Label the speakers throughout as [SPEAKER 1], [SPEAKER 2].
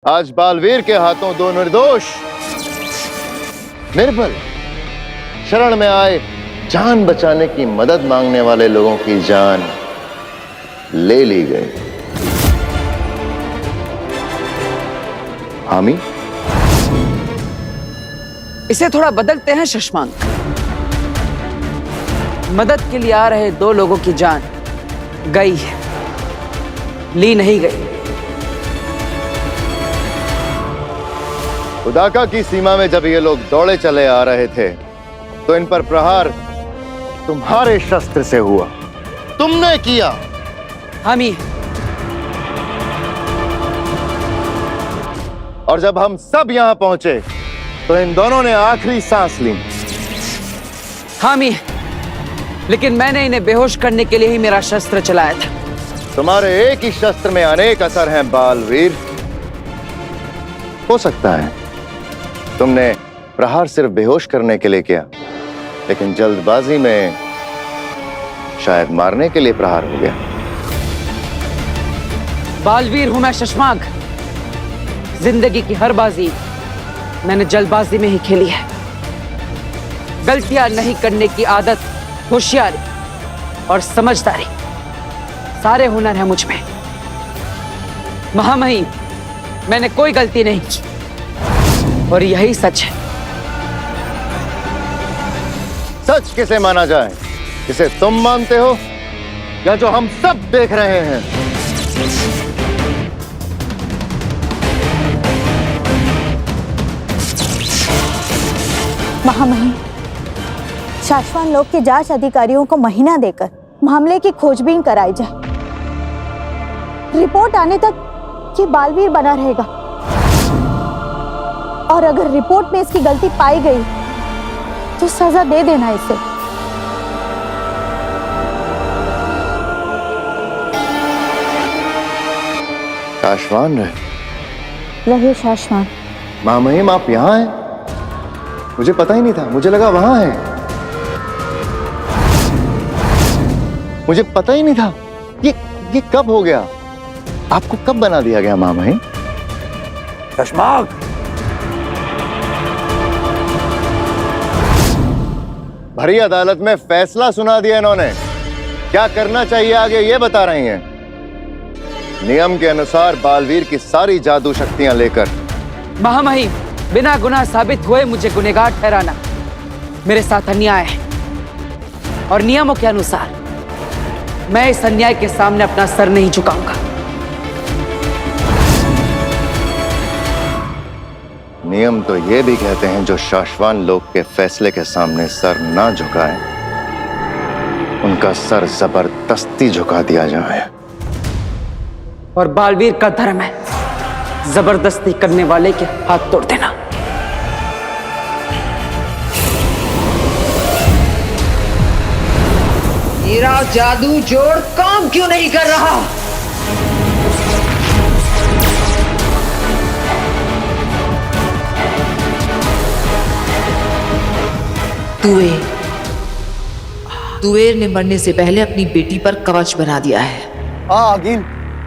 [SPEAKER 1] आज बालवीर के हाथों दो निर्दोष निर्बल शरण में आए जान बचाने की मदद मांगने वाले लोगों की जान ले ली गई। हामी,
[SPEAKER 2] इसे थोड़ा बदलते हैं शशांक। मदद के लिए आ रहे दो लोगों की जान गई है, ली नहीं गई।
[SPEAKER 1] उदाका की सीमा में जब ये लोग दौड़े चले आ रहे थे तो इन पर प्रहार तुम्हारे शस्त्र से हुआ, तुमने किया।
[SPEAKER 2] हामी,
[SPEAKER 1] और जब हम सब यहां पहुंचे तो इन दोनों ने आखिरी सांस ली।
[SPEAKER 2] हामी, लेकिन मैंने इन्हें बेहोश करने के लिए ही मेरा शस्त्र चलाया था।
[SPEAKER 1] तुम्हारे एक ही शस्त्र में अनेक असर हैं बालवीर। हो सकता है तुमने प्रहार सिर्फ बेहोश करने के लिए किया, लेकिन जल्दबाजी में शायद मारने के लिए प्रहार हो गया।
[SPEAKER 2] बालवीर हूं मैं शशांक। जिंदगी की हर बाजी मैंने जल्दबाजी में ही खेली है। गलतियां नहीं करने की आदत, होशियारी और समझदारी, सारे हुनर हैं मुझ में। महामहिम, मैंने कोई गलती नहीं की और यही सच है।
[SPEAKER 1] सच किसे माना जाए, जिसे तुम मानते हो या जो हम सब देख रहे हैं?
[SPEAKER 3] महामहिम, शाश्वान लोक के जांच अधिकारियों को महीना देकर मामले की खोजबीन कराई जाए। रिपोर्ट आने तक ये बालवीर बना रहेगा और अगर रिपोर्ट में इसकी गलती पाई गई तो सजा दे देना इसे।
[SPEAKER 1] शाश्वान
[SPEAKER 3] रहे शाश्वान।
[SPEAKER 1] महामहिम, आप यहां हैं? मुझे पता ही नहीं था, मुझे लगा वहां है। मुझे पता ही नहीं था। ये कब हो गया? आपको कब बना दिया गया महामहिम?
[SPEAKER 4] शशांक,
[SPEAKER 1] भरी अदालत में फैसला सुना दिया इन्होंने। क्या करना चाहिए आगे ये बता रही हैं। नियम के अनुसार बालवीर की सारी जादू शक्तियां लेकर।
[SPEAKER 2] महामहिम, बिना गुनाह साबित हुए मुझे गुनहगार ठहराना मेरे साथ अन्याय है और नियमों के अनुसार मैं इस अन्याय के सामने अपना सर नहीं झुकाऊंगा।
[SPEAKER 1] नियम तो ये भी कहते हैं जो शाश्वान लोक के फैसले के सामने सर ना झुकाए, उनका सर जबरदस्ती झुका दिया जाए।
[SPEAKER 2] और बालवीर का धर्म है जबरदस्ती करने वाले के हाथ तोड़ देना।
[SPEAKER 5] मेरा जादू जोड़ काम क्यों नहीं कर रहा? तुवेर ने मरने से पहले अपनी बेटी पर कवच बना दिया है।
[SPEAKER 4] हाँ अगिल,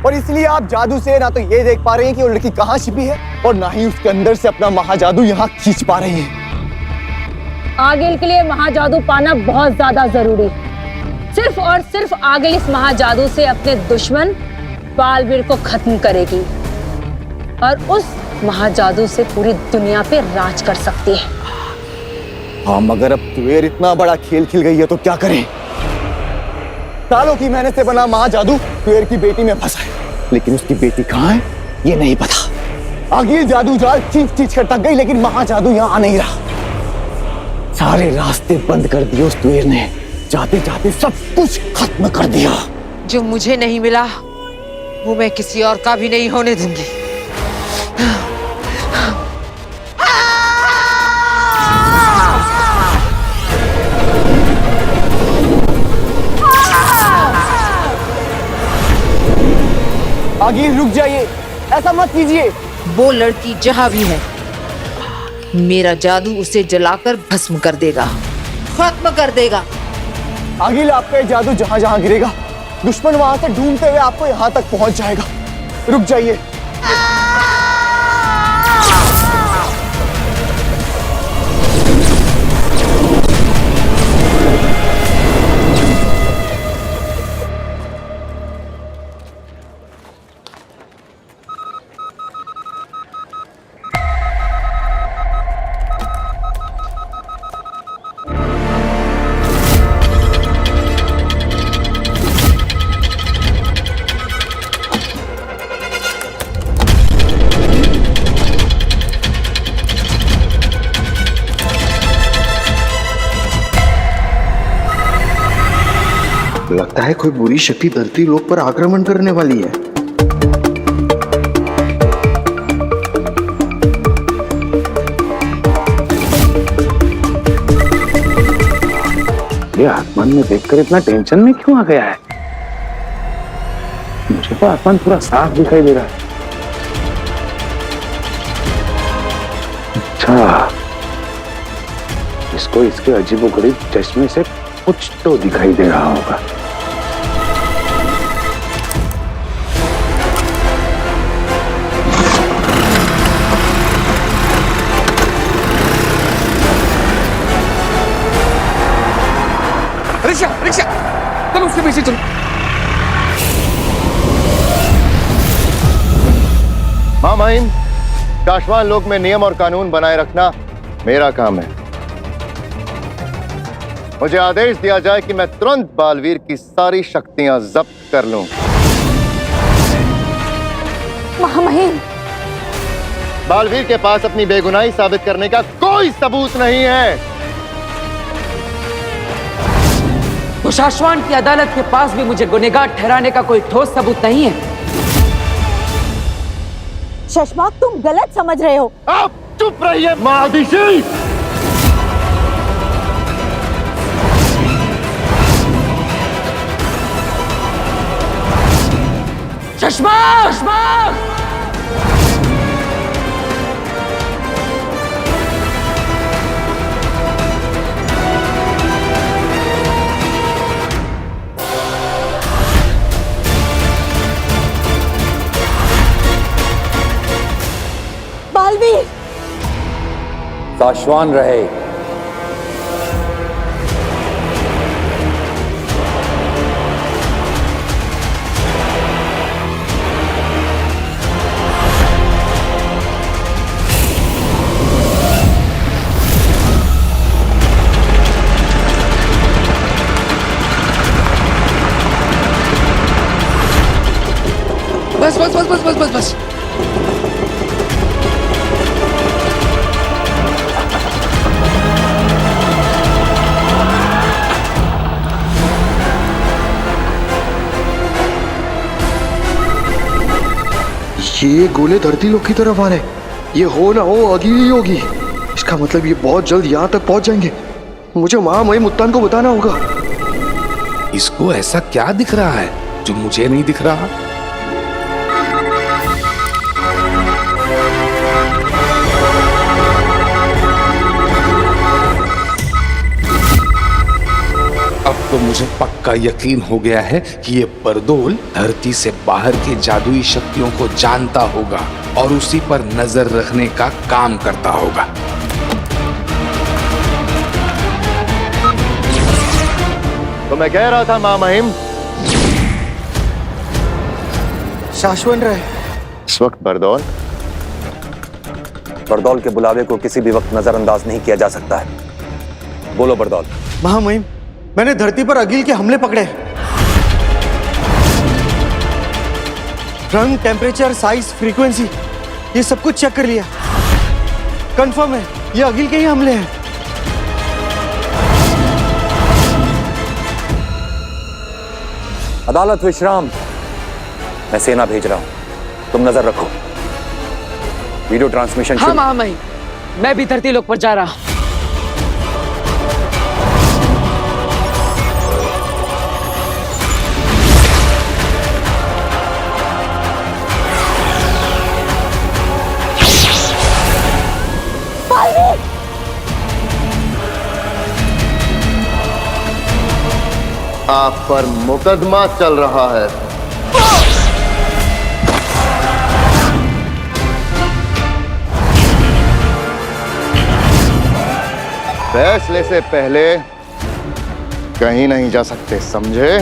[SPEAKER 4] और इसलिए आप जादू से ना तो ये देख पा रहे हैं कि वो लड़की कहाँ छिपी है और ना ही उसके अंदर से अपना महाजादू यहाँ खींच पा रहे हैं।
[SPEAKER 6] आगिल के लिए महाजादू पाना बहुत ज्यादा जरूरी। सिर्फ और सिर्फ आगिल इस महाजादू से अपने दुश्मन बालवीर को खत्म करेगी और उस महाजादू से पूरी दुनिया पे राज कर सकती है।
[SPEAKER 4] हाँ, मगर अब तुवेर इतना बड़ा खेल खेल गई है तो क्या करें? सालों की मेहनत से बना महाजादू तुवेर की बेटी में फंसा है, लेकिन उसकी बेटी कहाँ है ये नहीं पता। आगिल जादू जाल चीख चीख कर थक गई, लेकिन महाजादू यहाँ आ नहीं रहा। सारे रास्ते बंद कर दिए उस तुवेर ने, जाते जाते सब कुछ खत्म कर दिया।
[SPEAKER 5] जो मुझे नहीं मिला वो मैं किसी और का भी नहीं होने दूंगी।
[SPEAKER 4] आगिल रुक जाइए, ऐसा मत कीजिए।
[SPEAKER 5] वो लड़की जहां भी है मेरा जादू उसे जलाकर भस्म कर देगा, खत्म कर देगा।
[SPEAKER 4] आगिल, आपका ये जादू जहां जहां गिरेगा दुश्मन वहां से ढूंढते हुए आपको यहाँ तक पहुंच जाएगा। रुक जाइए।
[SPEAKER 7] लगता है कोई बुरी शक्ति धरती लोक पर आक्रमण करने वाली है।
[SPEAKER 8] ये आसमान में देखकर इतना टेंशन में क्यों आ गया है? मुझे तो आसमान पूरा साफ दिखाई दे रहा है। अच्छा, इसको इसके अजीबोगरीब चश्मे से कुछ तो दिखाई दे रहा होगा।
[SPEAKER 9] रिक्शा रिक्शा, चलो उसके पीछे चलो।
[SPEAKER 1] मां महिम, शाश्वान लोक में नियम और कानून बनाए रखना मेरा काम है। मुझे आदेश दिया जाए कि मैं तुरंत बालवीर की सारी शक्तियां जब्त कर लूं।
[SPEAKER 3] महामहिम,
[SPEAKER 1] बालवीर के पास अपनी बेगुनाही साबित करने का कोई सबूत नहीं है।
[SPEAKER 2] तो शाश्वान की अदालत के पास भी मुझे गुनहगार ठहराने का कोई ठोस सबूत नहीं है।
[SPEAKER 3] शशमाक, तुम गलत समझ रहे हो।
[SPEAKER 1] आप चुप रहिए महादिशी।
[SPEAKER 2] शशमाक!
[SPEAKER 3] बालवीर,
[SPEAKER 8] शाश्वान रहे।
[SPEAKER 9] बस बस बस बस बस बस बस।
[SPEAKER 7] ये गोले धरती लोक की तरफ आ रहे। ये हो ना हो अगी ही होगी। इसका मतलब ये बहुत जल्द यहाँ तक पहुंच जाएंगे। मुझे महामहिम उत्तान को बताना होगा।
[SPEAKER 9] इसको ऐसा क्या दिख रहा है जो मुझे नहीं दिख रहा? अब तो मुझे पक्का यकीन हो गया है कि ये बरदोल धरती से बाहर की जादुई शक्तियों को जानता होगा और उसी पर नजर रखने का काम करता होगा।
[SPEAKER 1] तो मैं कह रहा था मां महिम,
[SPEAKER 7] शाश्वन रहे।
[SPEAKER 1] इस वक्त बरदौल
[SPEAKER 4] बरदौल के बुलावे को किसी भी वक्त नजरअंदाज नहीं किया जा सकता है। बोलो बरदौल।
[SPEAKER 7] महामहिम, मैंने धरती पर अगिल के हमले पकड़े। रंग, टेम्परेचर, साइज, फ्रीक्वेंसी, ये सब कुछ चेक कर लिया। कंफर्म है ये अगिल के ही हमले हैं।
[SPEAKER 4] अदालत विश्राम। मैं सेना भेज रहा हूं, तुम नजर रखो। वीडियो ट्रांसमिशन
[SPEAKER 2] हाँ महामहिम, मैं भी धरती लोक पर जा रहा हूं।
[SPEAKER 1] आप पर मुकदमा चल रहा है। फैसले से पहले कहीं नहीं जा सकते, समझे?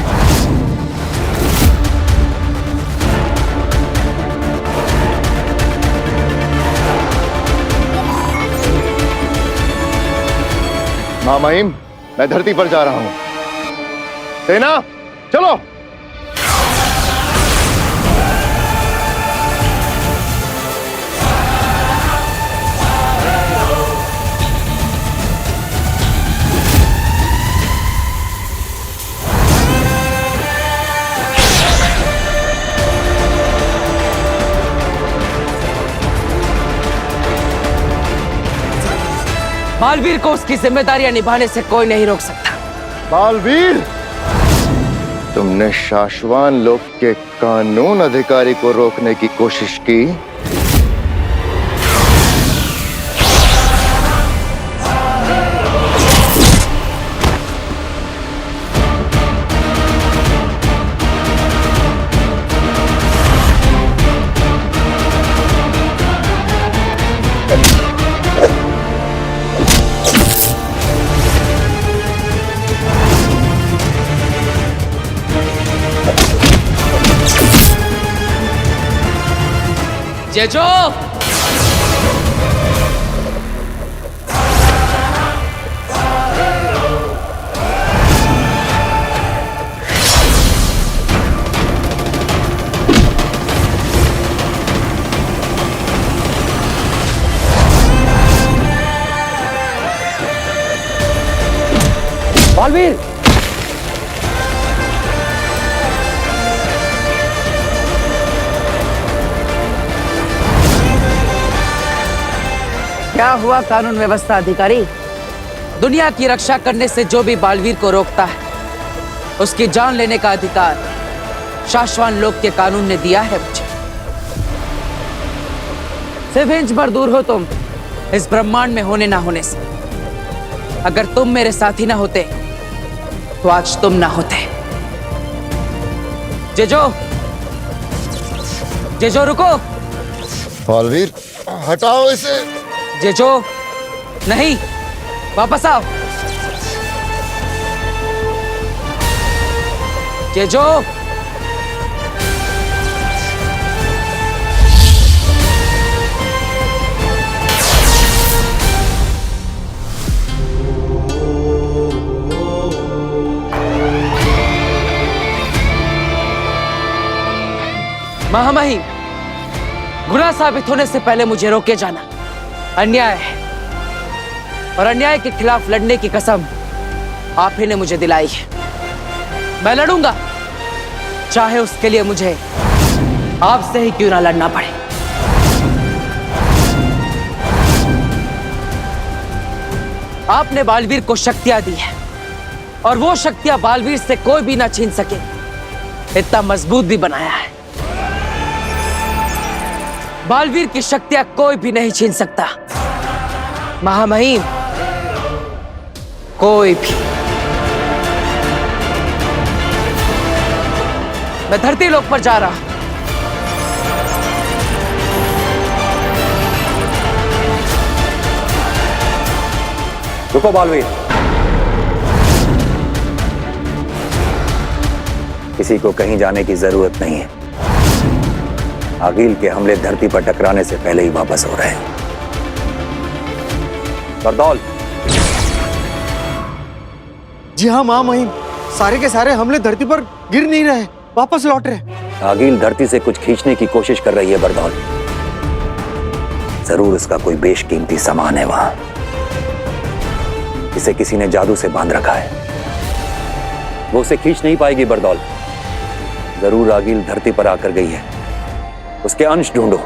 [SPEAKER 1] मां महिम, मैं धरती पर जा रहा हूं। सेना चलो।
[SPEAKER 2] बालवीर को उसकी जिम्मेदारियां निभाने से कोई नहीं रोक सकता।
[SPEAKER 1] बालवीर, तुमने शाश्वान लोक के कानून अधिकारी को रोकने की कोशिश की,
[SPEAKER 2] जेजो,
[SPEAKER 4] बालवीर,
[SPEAKER 2] क्या हुआ कानून व्यवस्था अधिकारी? दुनिया की रक्षा करने से जो भी बालवीर को रोकता है, उसकी जान लेने का अधिकार शाश्वान लोक के कानून ने दिया है मुझे। सिर्फ इंच भर दूर हो तुम इस ब्रह्मांड में होने ना होने से। अगर तुम मेरे साथी ना होते तो आज तुम ना होते। जेजो, जेजो रुको।
[SPEAKER 1] बालवीर, हटाओ इसे।
[SPEAKER 2] जेजो, नहीं, वापस आओ। जेजो, महामहिम, गुनाह साबित होने से पहले मुझे रोके जाना अन्याय है, और अन्याय के खिलाफ लड़ने की कसम आप ही ने मुझे दिलाई है। मैं लड़ूंगा, चाहे उसके लिए मुझे आपसे ही क्यों ना लड़ना पड़े। आपने बालवीर को शक्तियां दी है, और वो शक्तियां बालवीर से कोई भी ना छीन सके, इतना मजबूत भी बनाया है। बालवीर की शक्तियां कोई भी नहीं छीन सकता महामहिम, कोई भी। मैं धरती लोक पर जा रहा हूं।
[SPEAKER 4] रुको बालवीर, किसी को कहीं जाने की जरूरत नहीं है। आगिल के हमले धरती पर टकराने से पहले ही वापस हो रहे हैं। बरदौल।
[SPEAKER 7] जी हाँ महामहिम, सारे के सारे हमले धरती पर गिर नहीं रहे, वापस लौट रहे।
[SPEAKER 4] आगिल धरती से कुछ खींचने की कोशिश कर रही है बरदौल। जरूर उसका कोई बेशकीमती सामान है वहां, इसे किसी ने जादू से बांध रखा है। वो उसे खींच नहीं पाएगी बरदौल। जरूर आगिल धरती पर आकर गई है, उसके अंश ढूंढो।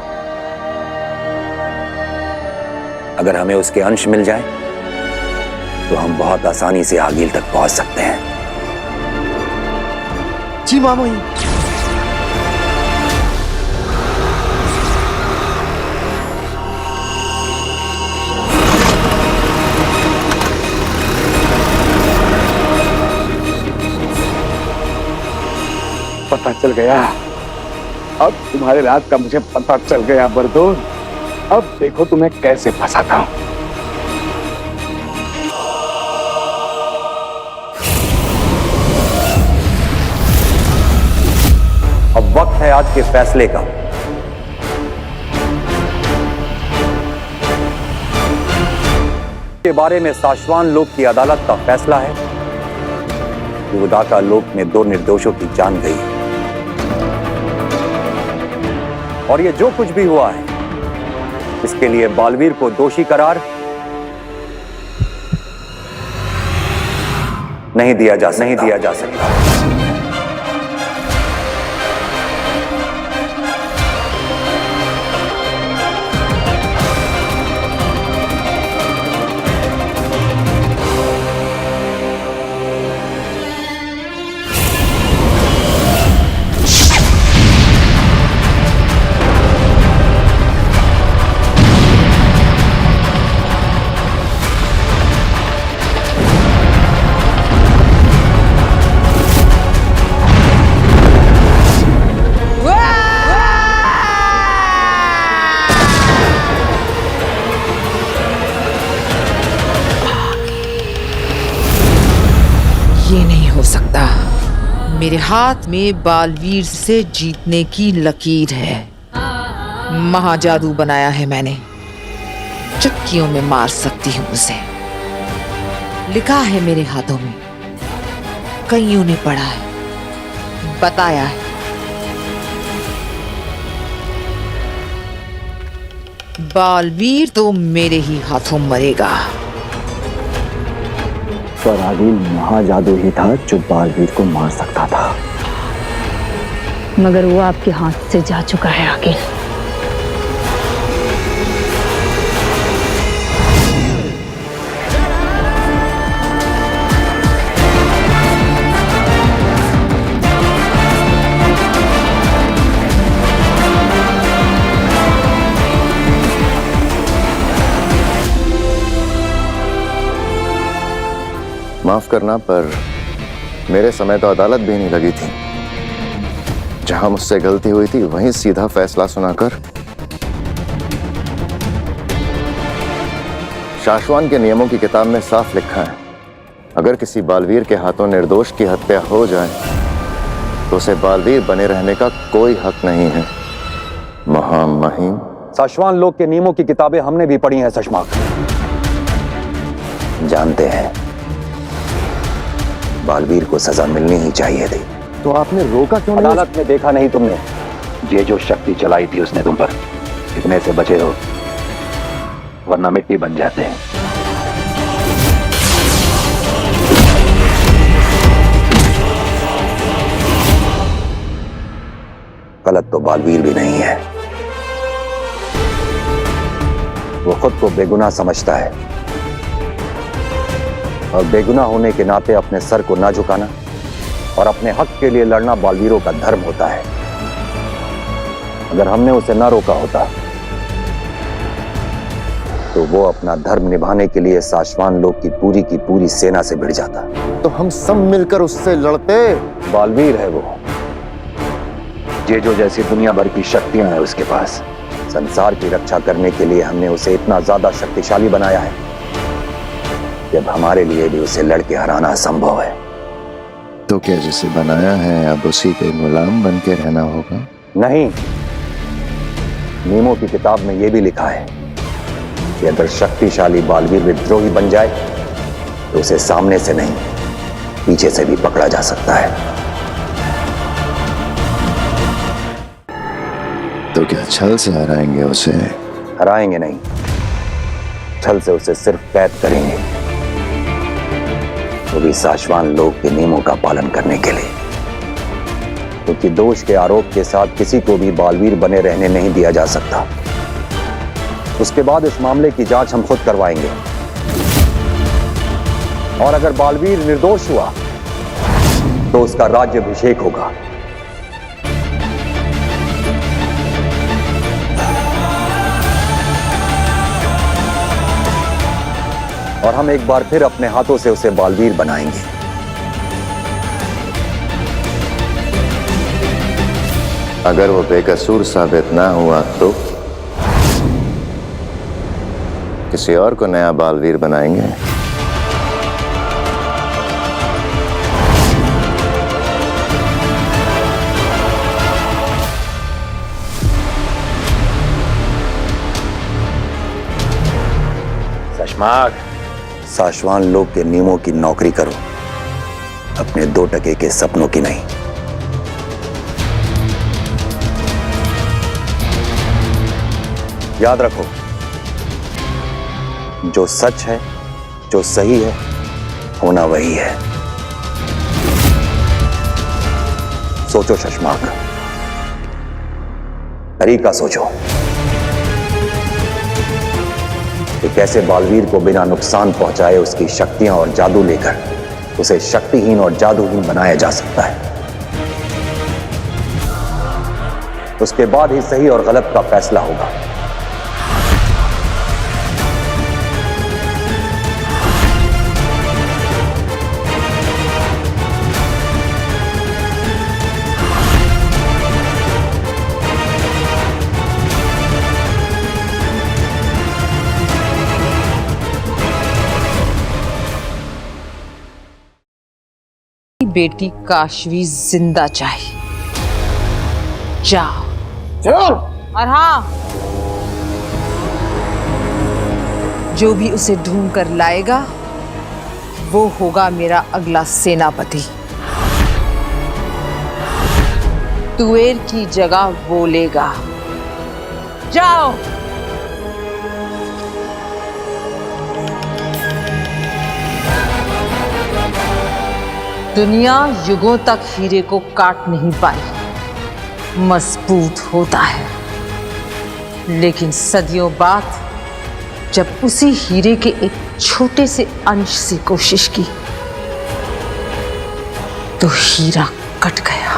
[SPEAKER 4] अगर हमें उसके अंश मिल जाए तो हम बहुत आसानी से आगिल तक पहुंच सकते हैं।
[SPEAKER 7] जी महामहिम।
[SPEAKER 8] पता चल गया, अब तुम्हारे राज का मुझे पता चल गया बरदोल। अब देखो तुम्हें कैसे फंसाता हूं।
[SPEAKER 4] अब वक्त है आज के फैसले का। के बारे में शाश्वान लोक की अदालत का फैसला है कि उदाका लोक में 2 निर्दोषों की जान गई, और ये जो कुछ भी हुआ है इसके लिए बालवीर को दोषी करार नहीं दिया जा सकता।
[SPEAKER 5] मेरे हाथ में बालवीर से जीतने की लकीर है। महाजादू बनाया है मैंने, चुटकियों में मार सकती हूं उसे। लिखा है मेरे हाथों में, कईयों ने पढ़ा है, बताया है। बालवीर तो मेरे ही हाथों मरेगा।
[SPEAKER 4] पर आदिल महाजादू ही था जो बालवीर को मार सकता था।
[SPEAKER 6] मगर वो आपके हाथ से जा चुका है आगे।
[SPEAKER 1] माफ करना, पर मेरे समय तो अदालत भी नहीं लगी थी। जहां मुझसे गलती हुई थी वहीं सीधा फैसला सुनाकर शाश्वान के नियमों की किताब में साफ लिखा है, अगर किसी बालवीर के हाथों निर्दोष की हत्या हो जाए तो उसे बालवीर बने रहने का कोई हक नहीं है। महामहिम,
[SPEAKER 4] शाश्वान लोक के नियमों की किताबें हमने भी पढ़ी हैं शशमाक। जानते हैं बालवीर को सजा मिलनी ही चाहिए थी। तो आपने रोका क्यों नहीं? अदालत में देखा नहीं तुमने? ये जो शक्ति चलाई थी उसने तुम पर, इतने से बचे हो वरना मिट्टी बन जाते हैं। गलत तो बालवीर भी नहीं है, वो खुद को बेगुनाह समझता है और बेगुनाह होने के नाते अपने सर को ना झुकाना और अपने हक के लिए लड़ना बालवीरों का धर्म होता है। अगर हमने उसे ना रोका होता तो वो अपना धर्म निभाने के लिए शाश्वान लोक की पूरी सेना से भिड़ जाता।
[SPEAKER 1] तो हम सब मिलकर उससे लड़ते।
[SPEAKER 4] बालवीर है वो, जेजो जैसी दुनिया भर की शक्तियां हैं उसके पास। संसार की रक्षा करने के लिए हमने उसे इतना ज्यादा शक्तिशाली बनाया है कि अब हमारे लिए भी उसे लड़के हराना असंभव है।
[SPEAKER 1] तो क्या जिसे बनाया है अब उसी के गुलाम बन के रहना होगा?
[SPEAKER 4] नहीं, नियमों की किताब में यह भी लिखा है कि अगर शक्तिशाली बालवीर विद्रोही बन जाए तो उसे सामने से नहीं पीछे से भी पकड़ा जा सकता है।
[SPEAKER 1] तो क्या छल से हराएंगे उसे?
[SPEAKER 4] हराएंगे नहीं, छल से उसे सिर्फ कैद करेंगे, वो भी शाश्वान लोक के नियमों का पालन करने के लिए। क्योंकि दोष के आरोप के साथ किसी को भी बालवीर बने रहने नहीं दिया जा सकता। उसके बाद इस मामले की जांच हम खुद करवाएंगे और अगर बालवीर निर्दोष हुआ तो उसका राज्याभिषेक होगा। और हम एक बार फिर अपने हाथों से उसे बालवीर बनाएंगे।
[SPEAKER 1] अगर वो बेकसूर साबित ना हुआ तो किसी और को नया बालवीर बनाएंगे।
[SPEAKER 4] शशमाक, शाश्वान लोक के नियमों की नौकरी करो, अपने 2 टके के सपनों की नहीं। याद रखो, जो सच है, जो सही है, होना वही है। सोचो शशमाक, तरीका सोचो कि कैसे बालवीर को बिना नुकसान पहुंचाए उसकी शक्तियां और जादू लेकर उसे शक्तिहीन और जादूहीन बनाया जा सकता है। उसके बाद ही सही और गलत का फैसला होगा।
[SPEAKER 5] बेटी काशवी जिंदा चाहिए। जाओ। और हाँ, जो भी उसे ढूंढ कर लाएगा वो होगा मेरा अगला सेनापति। तुवेर की जगह वो लेगा। जाओ। दुनिया युगों तक हीरे को काट नहीं पाई, मजबूत होता है, लेकिन सदियों बाद जब उसी हीरे के एक छोटे से अंश से कोशिश की तो हीरा कट गया।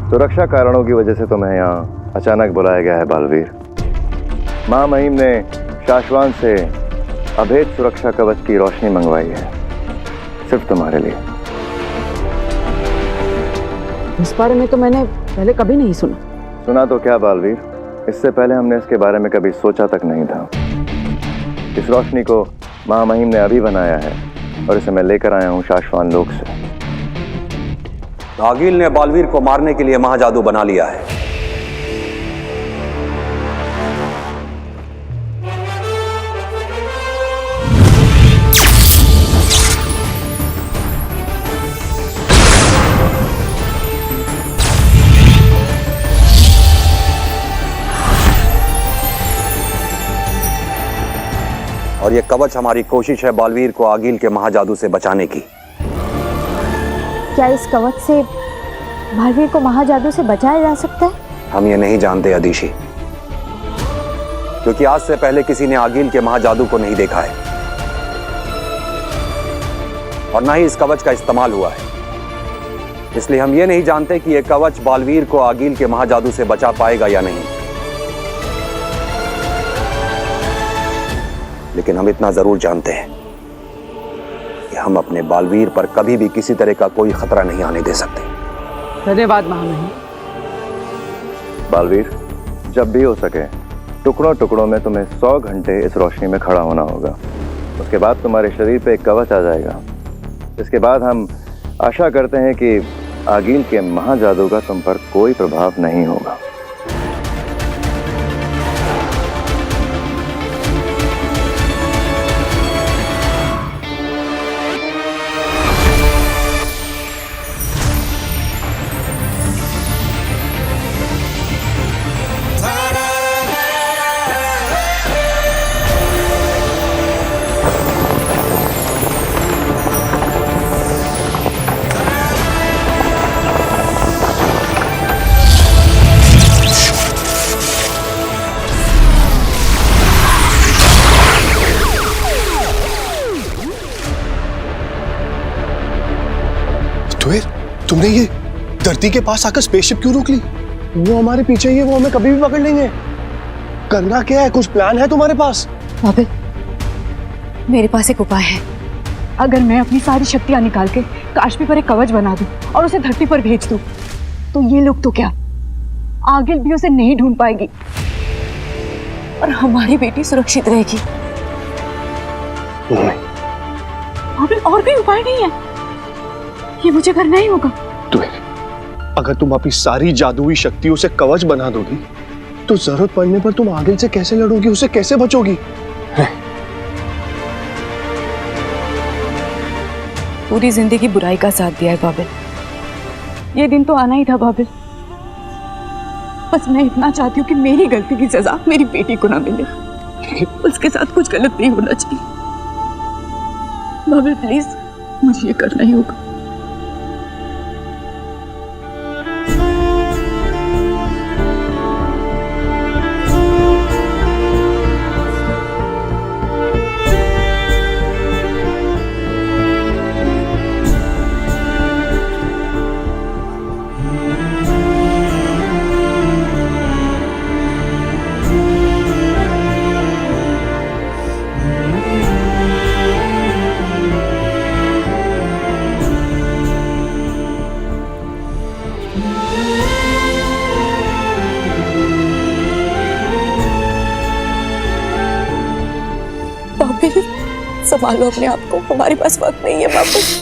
[SPEAKER 1] सुरक्षा कारणों की वजह से तुम्हें यहाँ अचानक बुलाया गया है बालवीर। महामहिम ने शाश्वान से अभेद सुरक्षा कवच की रोशनी मंगवाई है, सिर्फ तुम्हारे लिए।
[SPEAKER 2] इस बारे में तो मैंने पहले कभी नहीं सुना।
[SPEAKER 1] सुना तो क्या बालवीर, इससे पहले हमने इसके बारे में कभी सोचा तक नहीं था। इस रोशनी को महामहिम ने अभी बनाया है और इसे मैं लेकर आया हूं शाश्वान लोक से।
[SPEAKER 10] आगिल ने बालवीर को मारने के लिए महाजादू बना लिया है। और ये कवच हमारी कोशिश है बालवीर को आगिल के महाजादू से बचाने की।
[SPEAKER 3] क्या इस कवच से बालवीर को महाजादू से बचाया जा सकता है?
[SPEAKER 10] हम ये नहीं जानते अदिशी, क्योंकि आज से पहले किसी ने आगिल के महाजादू को नहीं देखा है और ना ही इस कवच का इस्तेमाल हुआ है। इसलिए हम ये नहीं जानते कि यह कवच बालवीर को आगिल के महाजादू से बचा पाएगा या नहीं। लेकिन हम इतना जरूर जानते हैं कि हम अपने बालवीर पर कभी भी किसी तरह का कोई खतरा नहीं आने दे सकते।
[SPEAKER 2] धन्यवाद महामहिम।
[SPEAKER 1] बालवीर, जब भी हो सके टुकड़ों टुकड़ों में तुम्हें 100 घंटे इस रोशनी में खड़ा होना होगा। उसके बाद तुम्हारे शरीर पे एक कवच आ जाएगा। इसके बाद हम आशा करते हैं कि आगिल के महाजादू का तुम पर कोई प्रभाव नहीं होगा।
[SPEAKER 7] तुमने ये धरती के पास आकर स्पेसशिप क्यों रोक ली? वो हमारे पीछे ही है, वो हमें कभी भी पकड़ लेंगे। करना क्या है? कुछ प्लान है तुम्हारे पास?
[SPEAKER 3] बाबिल, मेरे पास एक उपाय है। अगर मैं अपनी सारी शक्तियां निकाल के काशवी पर एक कवच बना दूं और उसे धरती पर भेज दूं, तो ये लोग तो क्या, आगिल भी उसे नहीं ढूंढ पाएगी और हमारी बेटी सुरक्षित रहेगी। बाबिल, और कोई उपाय नहीं है, ये मुझे करना ही होगा।
[SPEAKER 7] अगर तुम अपनी सारी जादुई शक्तियों से कवच बना दोगी तो जरूरत पड़ने पर तुम आगिल से कैसे लड़ोगी, उससे कैसे बचोगी?
[SPEAKER 3] पूरी जिंदगी बुराई का साथ दिया है बाबिल, ये दिन तो आना ही था बाबिल। बस मैं इतना चाहती हूँ कि मेरी गलती की सजा मेरी बेटी को ना मिले, उसके साथ कुछ गलत नहीं होना चाहिए। बाबिल प्लीज, मुझे ये करना ही होगा। संभालो अपने आप को, हमारे पास वक्त नहीं है वापस।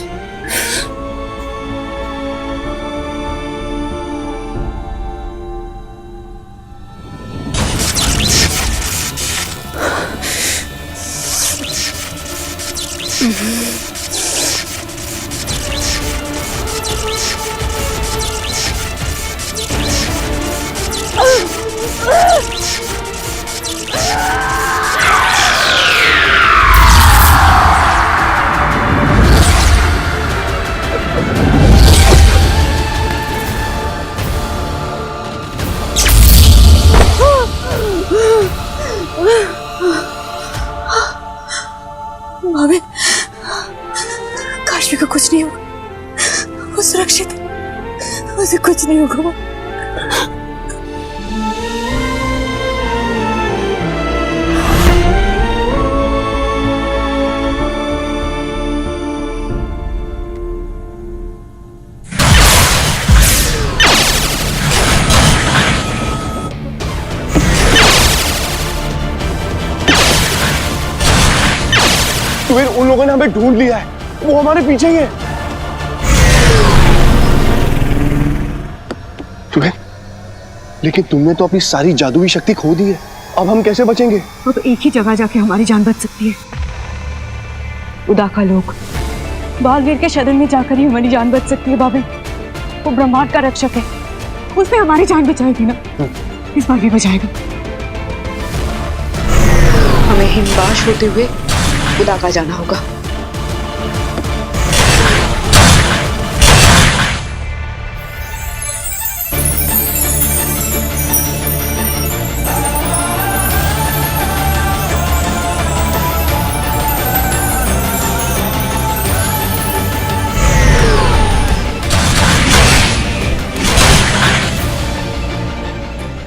[SPEAKER 3] भाभी, काशवी को कुछ नहीं होगा, वो सुरक्षित है, उसे कुछ नहीं होगा।
[SPEAKER 4] फिर उन लोगों ने हमें ढूंढ लिया है, वो हमारे पीछे ही है। तुम्हें, लेकिन तुमने तो अपनी सारी जादुई शक्ति खो दी है, अब हम कैसे बचेंगे?
[SPEAKER 3] अब एक ही जगह जाके हमारी जान बच सकती है, उदाका लोक। बालवीर के शरण में जाकर ही हमारी जान बच सकती है बाबे। वो ब्रह्मांड का रक्षक है, उसने हमारी जान बचाई थी ना, इस बार भी बचाएगा। हमें हिमबाश होते हुए उदाका जाना होगा।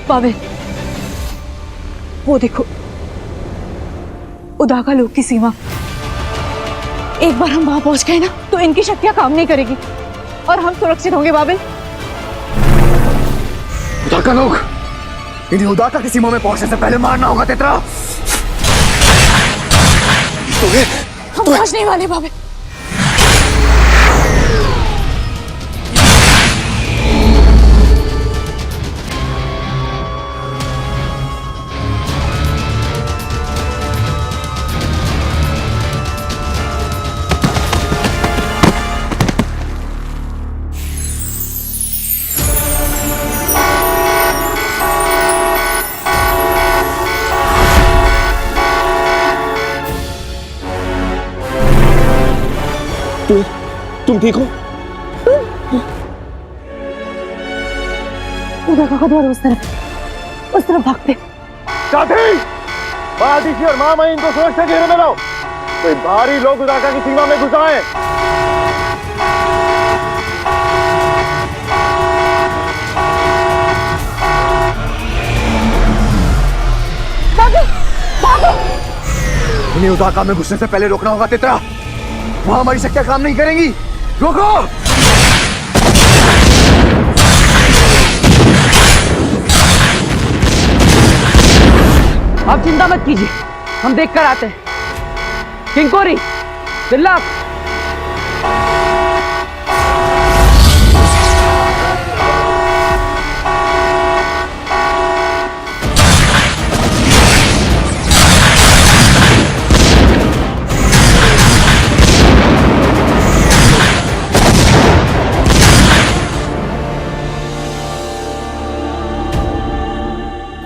[SPEAKER 3] बाबे, वो देखो, उदाका लोक की सीमा। एक बार हम वहां पहुंच गए ना तो इनकी शक्तियां काम नहीं करेगी और हम सुरक्षित होंगे बाबिल।
[SPEAKER 4] उदाका लोक, इन्हें उदाका की सीमा में पहुंचने से पहले मारना होगा तेतरा।
[SPEAKER 3] हम पहुंच नहीं वाले बाबिल।
[SPEAKER 4] तुम ठीक हो?
[SPEAKER 3] उदाका का द्वार उस तरफ भागते।
[SPEAKER 4] साथी, महादिशी और महामहिम को सोच से घेरे में लो, कोई भारी लोग उदाका की सीमा में घुस आए। इन्हें उदाका में घुसने से पहले रोकना होगा तेतरा, वहां हमारी शक्तियां काम नहीं करेंगी। रोको!
[SPEAKER 2] आप चिंता मत कीजिए, हम देख कर आते हैं। किंकोरी, तिल्लक,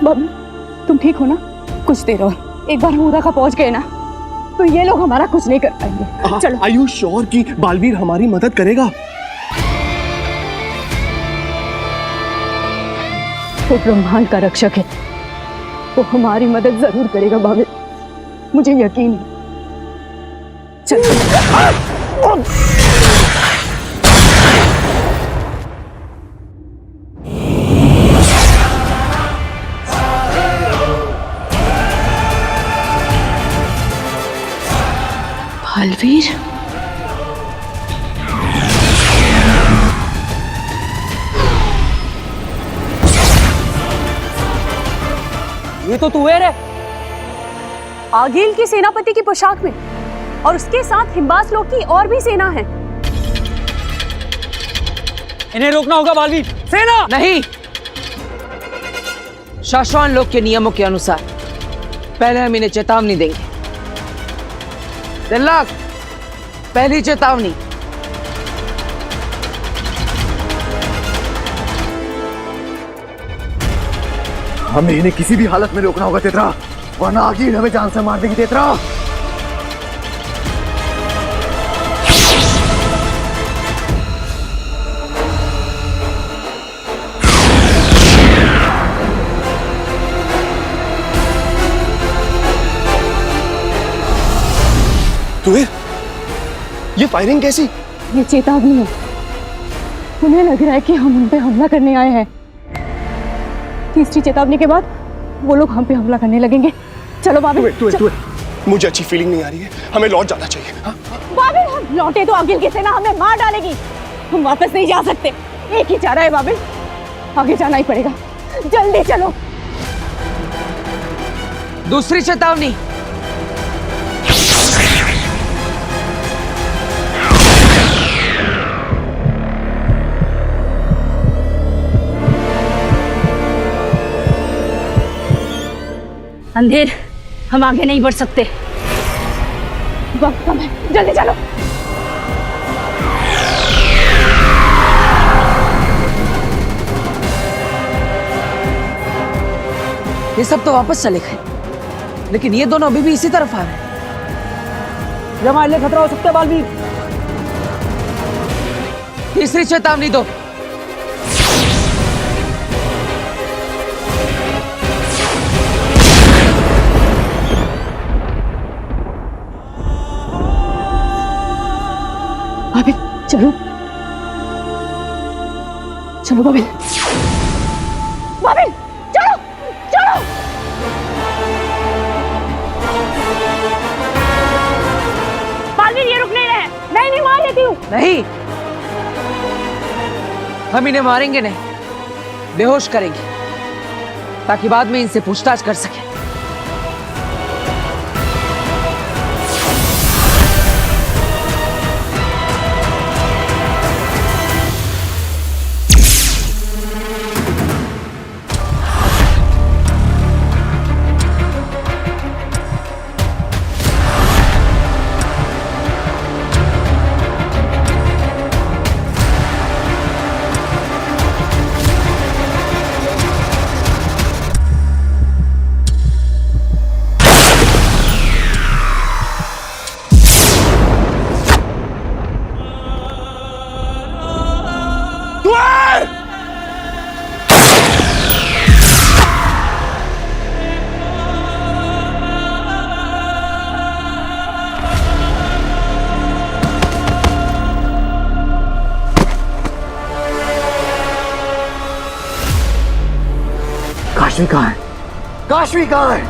[SPEAKER 3] बाबू, तुम ठीक हो ना? कुछ देर और, एक बार हम उदाका पहुंच गए ना तो ये लोग हमारा कुछ नहीं कर पाएंगे। चलो।
[SPEAKER 4] आर यू श्योर कि बालवीर हमारी मदद करेगा?
[SPEAKER 3] वो ब्रह्मांड का रक्षक है, वो हमारी मदद जरूर करेगा बाबू, मुझे यकीन है। चलो। बालवीर,
[SPEAKER 6] ये तो तुवेर है।
[SPEAKER 3] आगील की सेनापति की पोशाक में। और उसके साथ हिम्बास लोग की और भी सेना है।
[SPEAKER 2] इन्हें रोकना होगा बालवीर। सेना नहीं, शाश्वान लोग के नियमों के अनुसार पहले हम इन्हें चेतावनी देंगे। तिल्लक, पहली चेतावनी।
[SPEAKER 4] हमें इन्हें किसी भी हालत में रोकना होगा तेतरा, वरना आगील हमें जान से मार देगी तेतरा।
[SPEAKER 7] तुहे, ये फायरिंग कैसी?
[SPEAKER 3] ये चेतावनी है। उन्हें लग रहा है कि हम उन पे हमला करने आए हैं। तीसरी चेतावनी के बाद वो लोग हम पे हमला करने लगेंगे। चलो बाबिल।
[SPEAKER 7] तुहे, मुझे अच्छी फीलिंग नहीं आ रही है, हमें लौट जाना चाहिए। हाँ?
[SPEAKER 3] बाबिल, हम लौटे तो आगिल की सेना हमें मार डालेगी। हम वापस नहीं जा सकते। एक ही चारा है बाबिल, आगे जाना ही पड़ेगा। जल्दी चलो।
[SPEAKER 2] दूसरी चेतावनी।
[SPEAKER 6] अंधेर, हम आगे नहीं बढ़ सकते।
[SPEAKER 3] वक्त कम है, जल्दी चलो।
[SPEAKER 2] ये सब तो वापस चले गए, लेकिन ये दोनों अभी भी इसी तरफ आ रहे हैं। ये हमारे लिए खतरा हो सकता है बालवीर। तीसरी चेतावनी दो।
[SPEAKER 3] बाबिल, चलो चलो बाबिल। बाबिल, चलो चलो। बाबिल, ये रुक नहीं रहे। मैं मार देती हूँ।
[SPEAKER 2] नहीं, हम इन्हें मारेंगे नहीं, बेहोश करेंगे ताकि बाद में इनसे पूछताछ कर सके।
[SPEAKER 4] काशवी कहाँ है? काशवी कहाँ है?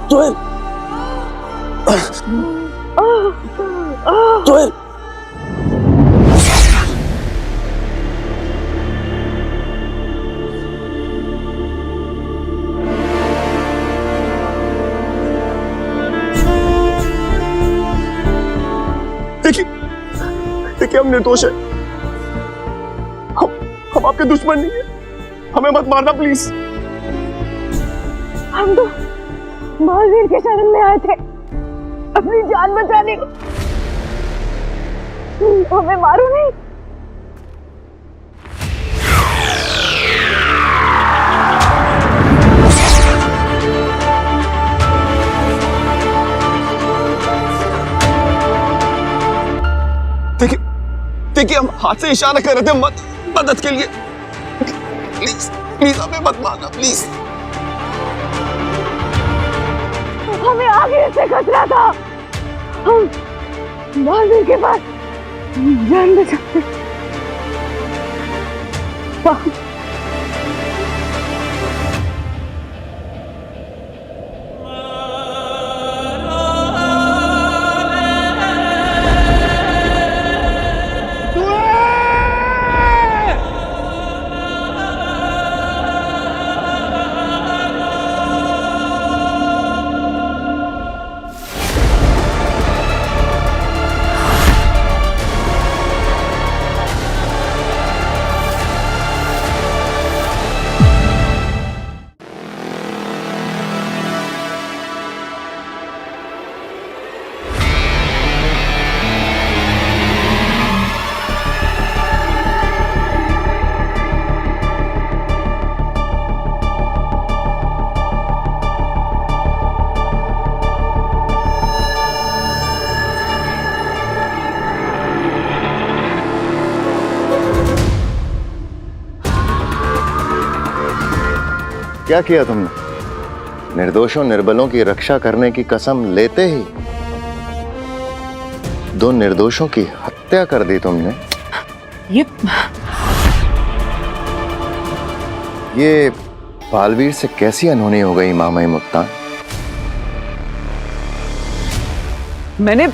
[SPEAKER 7] तुहे, तुहे, देखिए हम निर्दोष है। हम आपके दुश्मन नहीं है, हमें मत मारना प्लीज।
[SPEAKER 3] हम तो महावीर के शरण में आए थे अपनी जान बचाने को। हमें मारो नहीं।
[SPEAKER 7] देखिए हम हाथ से इशारा कर रहे थे मदद के लिए। प्लीज प्लीज हमें मत मारना प्लीज।
[SPEAKER 3] हमें आगे से खतरा था। हम महावीर के पास जान बचाते।
[SPEAKER 1] क्या किया तुमने? निर्दोषों निर्बलों की रक्षा करने की कसम लेते ही दो निर्दोषों की हत्या कर दी तुमने। ये बालवीर से कैसी अनहोनी हो गई मामई मुत्तान?
[SPEAKER 2] मैंने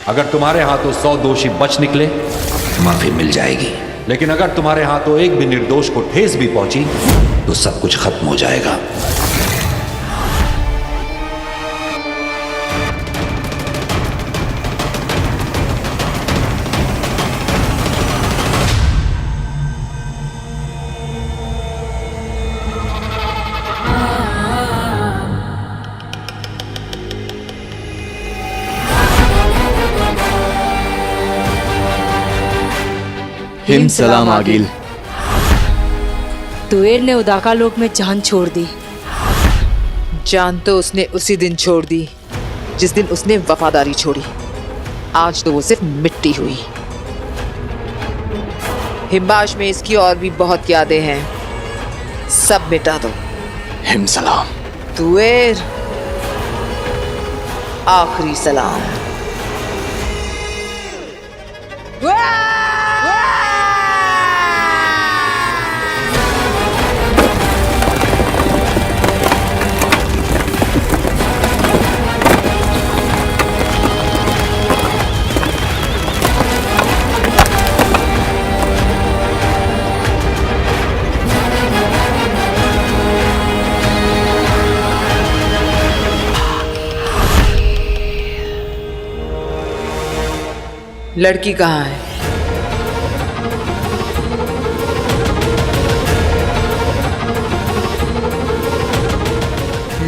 [SPEAKER 11] अगर तुम्हारे हाथों 100 दोषी बच निकले माफी मिल जाएगी, लेकिन अगर तुम्हारे हाथों एक भी निर्दोष को ठेस भी पहुंची तो सब कुछ खत्म हो जाएगा।
[SPEAKER 4] हिम सलाम आगिल।
[SPEAKER 6] तुएर ने उदाका लोक में जान छोड़ दी।
[SPEAKER 5] जान तो उसने उसी दिन छोड़ दी जिस दिन उसने वफादारी छोड़ी। आज तो वो सिर्फ मिट्टी हुई। हिम्बाश में इसकी और भी बहुत यादें हैं, सब मिटा दो।
[SPEAKER 4] हिम सलाम।
[SPEAKER 5] तुएर, आखिरी सलाम। लड़की कहाँ है?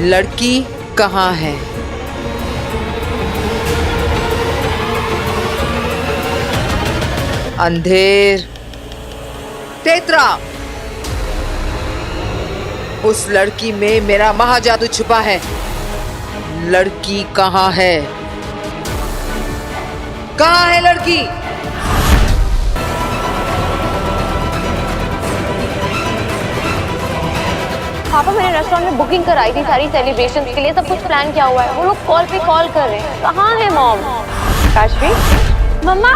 [SPEAKER 5] लड़की कहाँ है? अंधेर, तेतरा, उस लड़की में मेरा महाजादू छुपा है। लड़की कहाँ है? कहाँ है लड़की?
[SPEAKER 12] पापा मैंने रेस्टोरेंट में बुकिंग कराई थी सारी सेलिब्रेशन के लिए, सब कुछ प्लान किया हुआ है। वो लोग कॉल पे कॉल कर रहे हैं। कहाँ है मॉम? काशवी, मम्मा,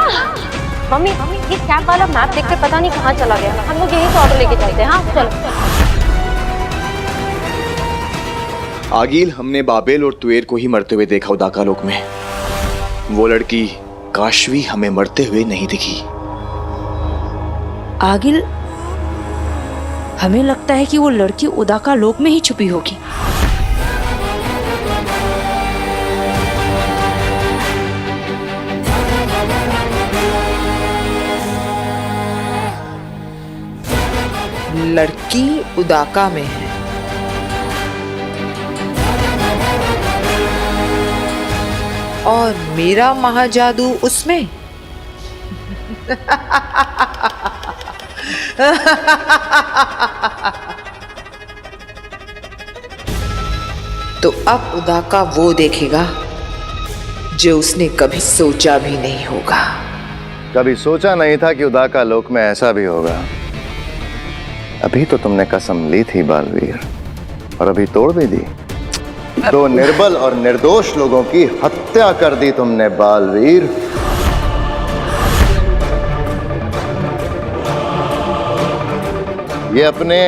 [SPEAKER 12] मम्मी ये कैब वाला मैप देख के पता नहीं कहाँ चला गया। हम लोग यहीं से ऑटो लेके चलते हैं। हाँ चलो।
[SPEAKER 4] आगिल, हमने बाबेल और तुएर को ही मरते हुए देखा उदाका लोक में। वो लड़की काशवी हमें मरते हुए नहीं दिखी।
[SPEAKER 6] आगिल, हमें लगता है कि वो लड़की उदाका लोक में ही छुपी होगी।
[SPEAKER 5] लड़की उदाका में है। और मेरा महाजादू उसमें। तो अब उदाका वो देखेगा जो उसने कभी सोचा भी नहीं होगा।
[SPEAKER 1] कभी सोचा नहीं था कि उदाका लोक में ऐसा भी होगा। अभी तो तुमने कसम ली थी बालवीर, और अभी तोड़ भी दी। दो निर्बल और निर्दोष लोगों की हत्या कर दी तुमने बालवीर। ये अपने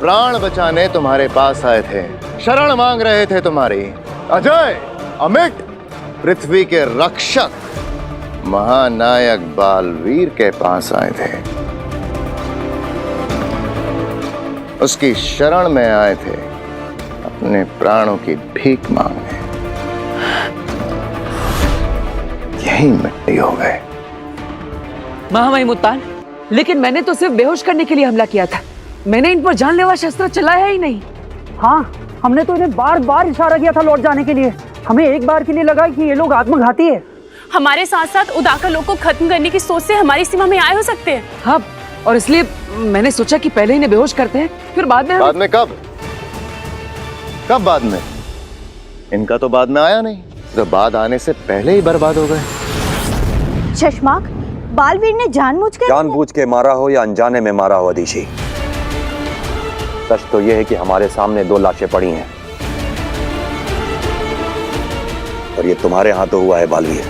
[SPEAKER 1] प्राण बचाने तुम्हारे पास आए थे, शरण मांग रहे थे तुम्हारी। अजय, अमिट, पृथ्वी के रक्षक महानायक बालवीर के पास आए थे। उसकी शरण में आए थे, अपने प्राणों की भीख मांगने। यही मिट्टी हो गए।
[SPEAKER 2] महामहिम मुत्तान, लेकिन मैंने तो सिर्फ बेहोश करने के लिए हमला किया था। मैंने इन पर जानलेवा शस्त्र चलाया ही नहीं।
[SPEAKER 13] हाँ, हमने तो इन्हें बार बार इशारा किया था लौट जाने के लिए। हमें एक बार के लिए लगा कि ये लोग आत्मघाती है।
[SPEAKER 3] हमारे साथ साथ उदाका लोग को खत्म करने की सोच से हमारी सीमा में आए हो सकते हैं।
[SPEAKER 2] हाँ, और इसलिए मैंने सोचा कि पहले इन्हें बेहोश करते हैं, फिर बाद में।
[SPEAKER 1] बाद में कब? कब बाद में? इनका तो बाद में आया नहीं, तो बाद आने से पहले ही बर्बाद हो गए।
[SPEAKER 3] शशमाक, बालवीर ने
[SPEAKER 10] जानबूझ के मारा हो या अनजाने में मारा हो अदिति, सच तो यह है कि हमारे सामने 2 लाशें पड़ी हैं और ये तुम्हारे हाथों हुआ है बालवीर।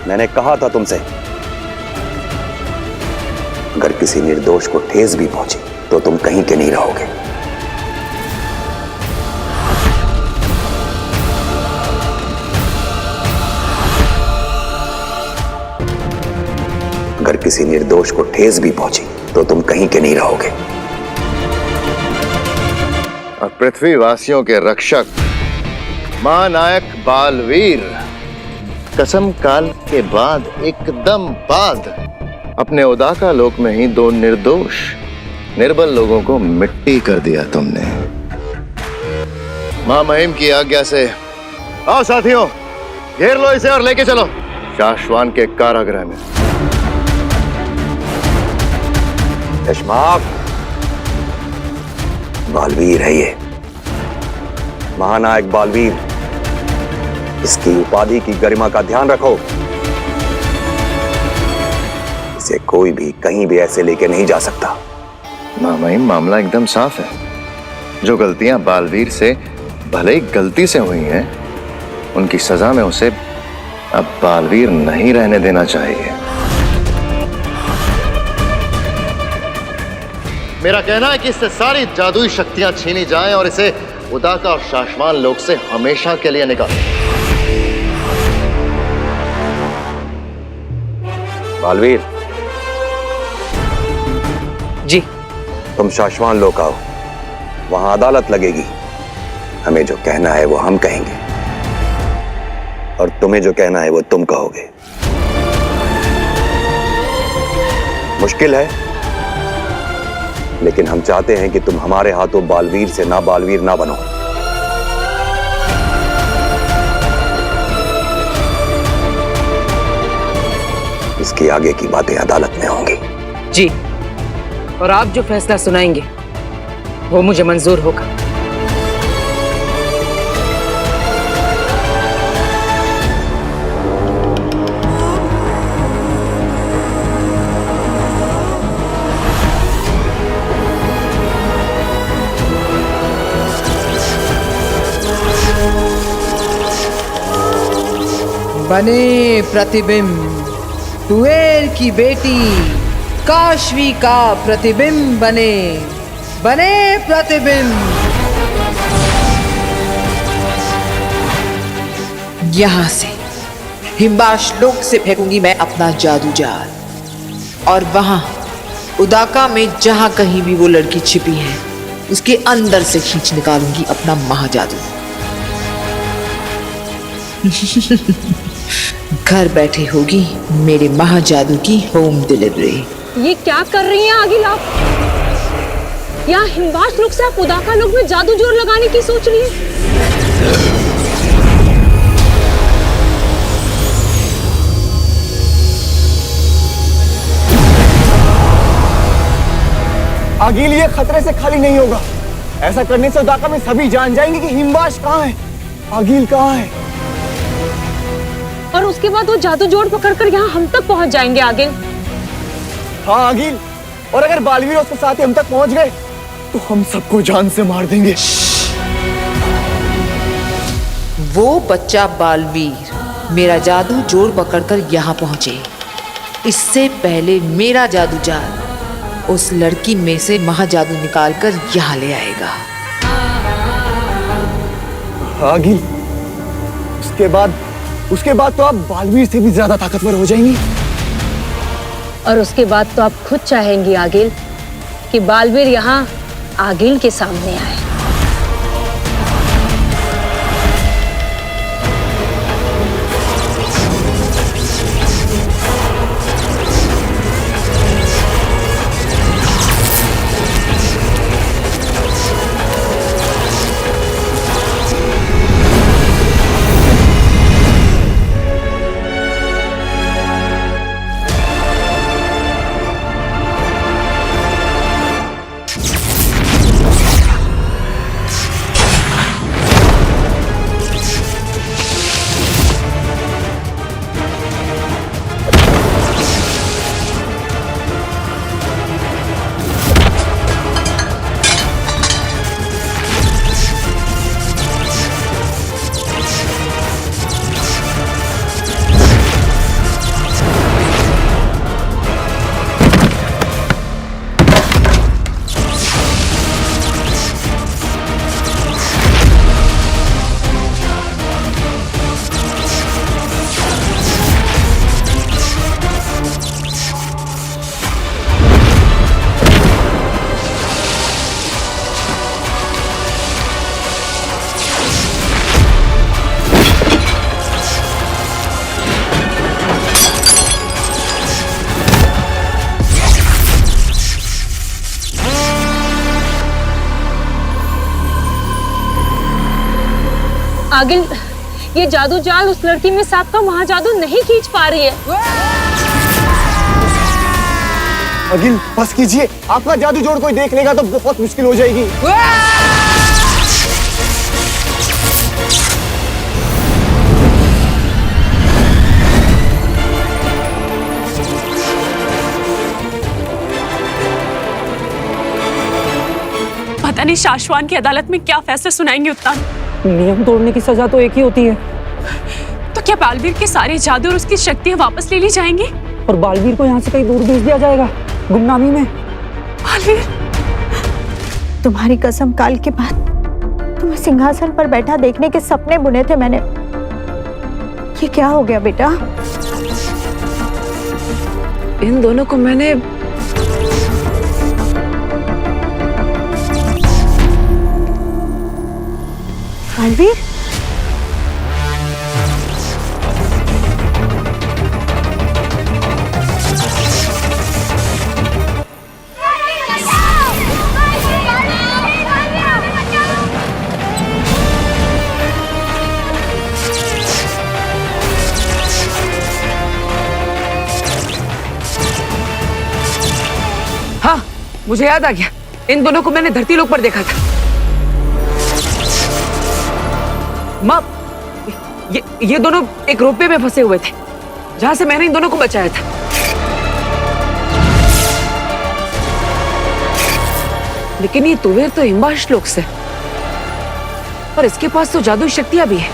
[SPEAKER 10] मैंने कहा था तुमसे, अगर किसी निर्दोष को ठेस भी पहुंची तो तुम कहीं के नहीं रहोगे। अगर किसी निर्दोष को ठेस भी पहुंची तो तुम कहीं के नहीं रहोगे।
[SPEAKER 1] और पृथ्वीवासियों के रक्षक महानायक बालवीर कसम काल के बाद एकदम बाद अपने उदाका लोक में ही 2 निर्दोष निर्बल लोगों को मिट्टी कर दिया तुमने। महामहिम की आज्ञा से आओ साथियों, घेर लो इसे और लेके चलो शाश्वान के कारागृह में।
[SPEAKER 10] शशमाक, बालवीर है ये, महानायक बालवीर। इसकी उपाधि की गरिमा का ध्यान रखो। इसे कोई भी कहीं भी ऐसे लेके नहीं जा सकता।
[SPEAKER 1] महामहिम, मामला एकदम साफ है। जो गलतियां बालवीर से भले ही गलती से हुई हैं, उनकी सजा में उसे अब बालवीर नहीं रहने देना चाहिए। मेरा कहना है कि इससे सारी जादुई शक्तियां छीनी जाएं और इसे उदाका और शाश्वान लोक से हमेशा के लिए निकालें।
[SPEAKER 10] बालवीर
[SPEAKER 2] जी,
[SPEAKER 10] तुम शाश्वान लोक आओ, वहां अदालत लगेगी। हमें जो कहना है वो हम कहेंगे और तुम्हें जो कहना है वो तुम कहोगे। मुश्किल है, लेकिन हम चाहते हैं कि तुम हमारे हाथों बालवीर से ना बालवीर ना बनो। इसकी आगे की बातें अदालत में होंगी।
[SPEAKER 2] जी, और आप जो फैसला सुनाएंगे वो मुझे मंजूर होगा।
[SPEAKER 5] बने प्रतिबिंब, तुएर की बेटी काशवी का प्रतिबिंब बने, बने प्रतिबिंब। यहां से हिमबाश लोक से फेंकूंगी मैं अपना जादू जाल, और वहां उदाका में जहां कहीं भी वो लड़की छिपी है उसके अंदर से खींच निकालूंगी अपना महाजादू। घर बैठे होगी मेरे महाजादू की होम डिलीवरी।
[SPEAKER 6] ये क्या कर रही हैं आगिल आप? यहाँ हिमवास लोक से आप उदाका लोक में जादू जोर लगाने की सोच रही हैं?
[SPEAKER 4] आगिल, ये खतरे से खाली नहीं होगा। ऐसा करने से उदाका में सभी जान जाएंगे कि हिमवास कहाँ है, आगिल कहाँ है।
[SPEAKER 6] और उसके बाद वो जादू जोड़ पकड़कर यहाँ हम तक पहुँच जाएंगे आगिल।
[SPEAKER 4] हाँ आगिल, और अगर बालवीर उसके साथ ही हम तक पहुँच गए तो हम सबको जान से मार देंगे।
[SPEAKER 5] वो बच्चा बालवीर मेरा जादू जोड़ पकड़कर यहाँ पहुंचे, इससे पहले मेरा जादू जाल उस लड़की में से महाजादू निकालकर यहाँ ले आएगा।
[SPEAKER 4] आगिल, उसके बाद तो आप बालवीर से भी ज्यादा ताकतवर हो जाएंगी।
[SPEAKER 6] और उसके बाद तो आप खुद चाहेंगी आगिल कि बालवीर यहाँ आगिल के सामने आए। आगिल, ये जादू जाल उस लड़की में सांप का महाजादू नहीं खींच पा रही है।
[SPEAKER 4] अगिल बस कीजिए, आपका जादू जोड़ कोई देख लेगा तो बहुत मुश्किल हो जाएगी।
[SPEAKER 3] पता नहीं शाश्वान की अदालत में क्या फैसला सुनाएंगे उत्तान।
[SPEAKER 13] नियम तोड़ने की सजा तो एक ही होती है।
[SPEAKER 3] तो क्या बालवीर के सारे जादू और उसकी शक्तियां वापस ले ली जाएंगी?
[SPEAKER 13] और बालवीर को यहाँ से कहीं दूर भेज दिया जाएगा, गुमनामी में।
[SPEAKER 3] बालवीर,
[SPEAKER 14] तुम्हारी कसम, काल के बाद तुम्हें सिंहासन पर बैठा देखने के सपने बुने थे मैंने। ये क्या हो गया बेटा?
[SPEAKER 2] इन दोनों को मैंने
[SPEAKER 14] बालवीर,
[SPEAKER 2] हाँ, मुझे याद आ गया। इन दोनों को मैंने धरती लोक पर देखा था। माँ, ये दोनों एक रोपवे में फंसे हुए थे, जहां से मैंने इन दोनों को बचाया था। लेकिन ये तुवेर तो हिमवास लोक से, और इसके पास तो जादू शक्तियां भी है।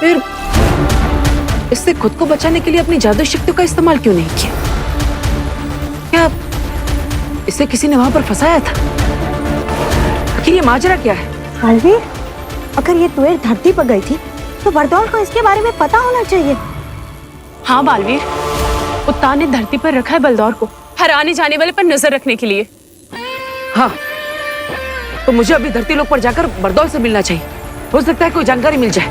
[SPEAKER 2] फिर इससे खुद को बचाने के लिए अपनी जादू शक्तियों का इस्तेमाल क्यों नहीं किया? क्या इसे किसी ने वहां पर फंसाया था? आखिर ये माजरा क्या है?
[SPEAKER 14] बालवीर, अगर ये तुवेर धरती पर गई थी तो बरदौल को इसके बारे में पता होना चाहिए।
[SPEAKER 3] हाँ बालवीर, उत्तान ने धरती पर रखा है बलदौर को हर आने जाने वाले पर नजर रखने के लिए।
[SPEAKER 2] हाँ, तो मुझे अभी धरती लोक पर जाकर बरदौल से मिलना चाहिए। हो सकता है कोई जानकारी मिल जाए।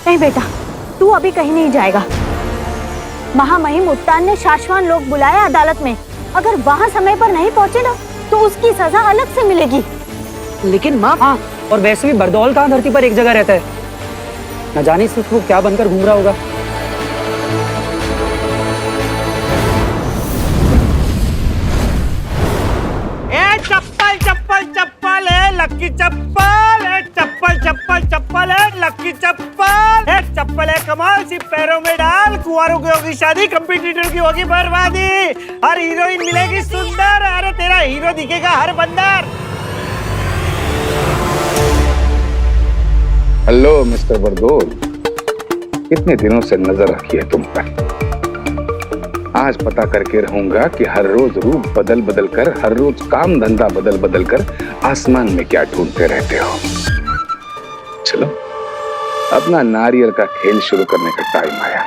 [SPEAKER 14] नहीं बेटा, तू अभी कहीं नहीं जाएगा। महामहिम उत्तान ने शाश्वान लोग बुलाया अदालत में। अगर वहाँ समय पर नहीं पहुँचे ना तो उसकी सजा अलग से मिलेगी।
[SPEAKER 2] लेकिन माँ,
[SPEAKER 13] हाँ, और वैसे भी बरदौल कहाँ धरती पर एक जगह रहता है? न जाने से वो क्या बनकर घूम रहा होगा।
[SPEAKER 15] चप्पल चप्पल चप्पल है लक्की चप्पल है, चप्पल चप्पल चप्पल है लक्की चप्पल है, चप्पल है कमाल, सिर्फ पैरों में डाल। कुंवारों की होगी शादी, कंपटीटर की होगी बर्बादी। हर हीरोइन मिलेगी सुंदर, अरे तेरा हीरो दिखेगा हर बंदर।
[SPEAKER 8] हेलो मिस्टर बरदौल, कितने दिनों से नजर रखी है तुम पर। आज पता करके रहूंगा कि हर रोज रूप बदल बदल कर, हर रोज काम धंधा बदल बदल कर आसमान में क्या ढूंढते रहते हो। चलो, अपना नारियल का खेल शुरू करने का टाइम आया।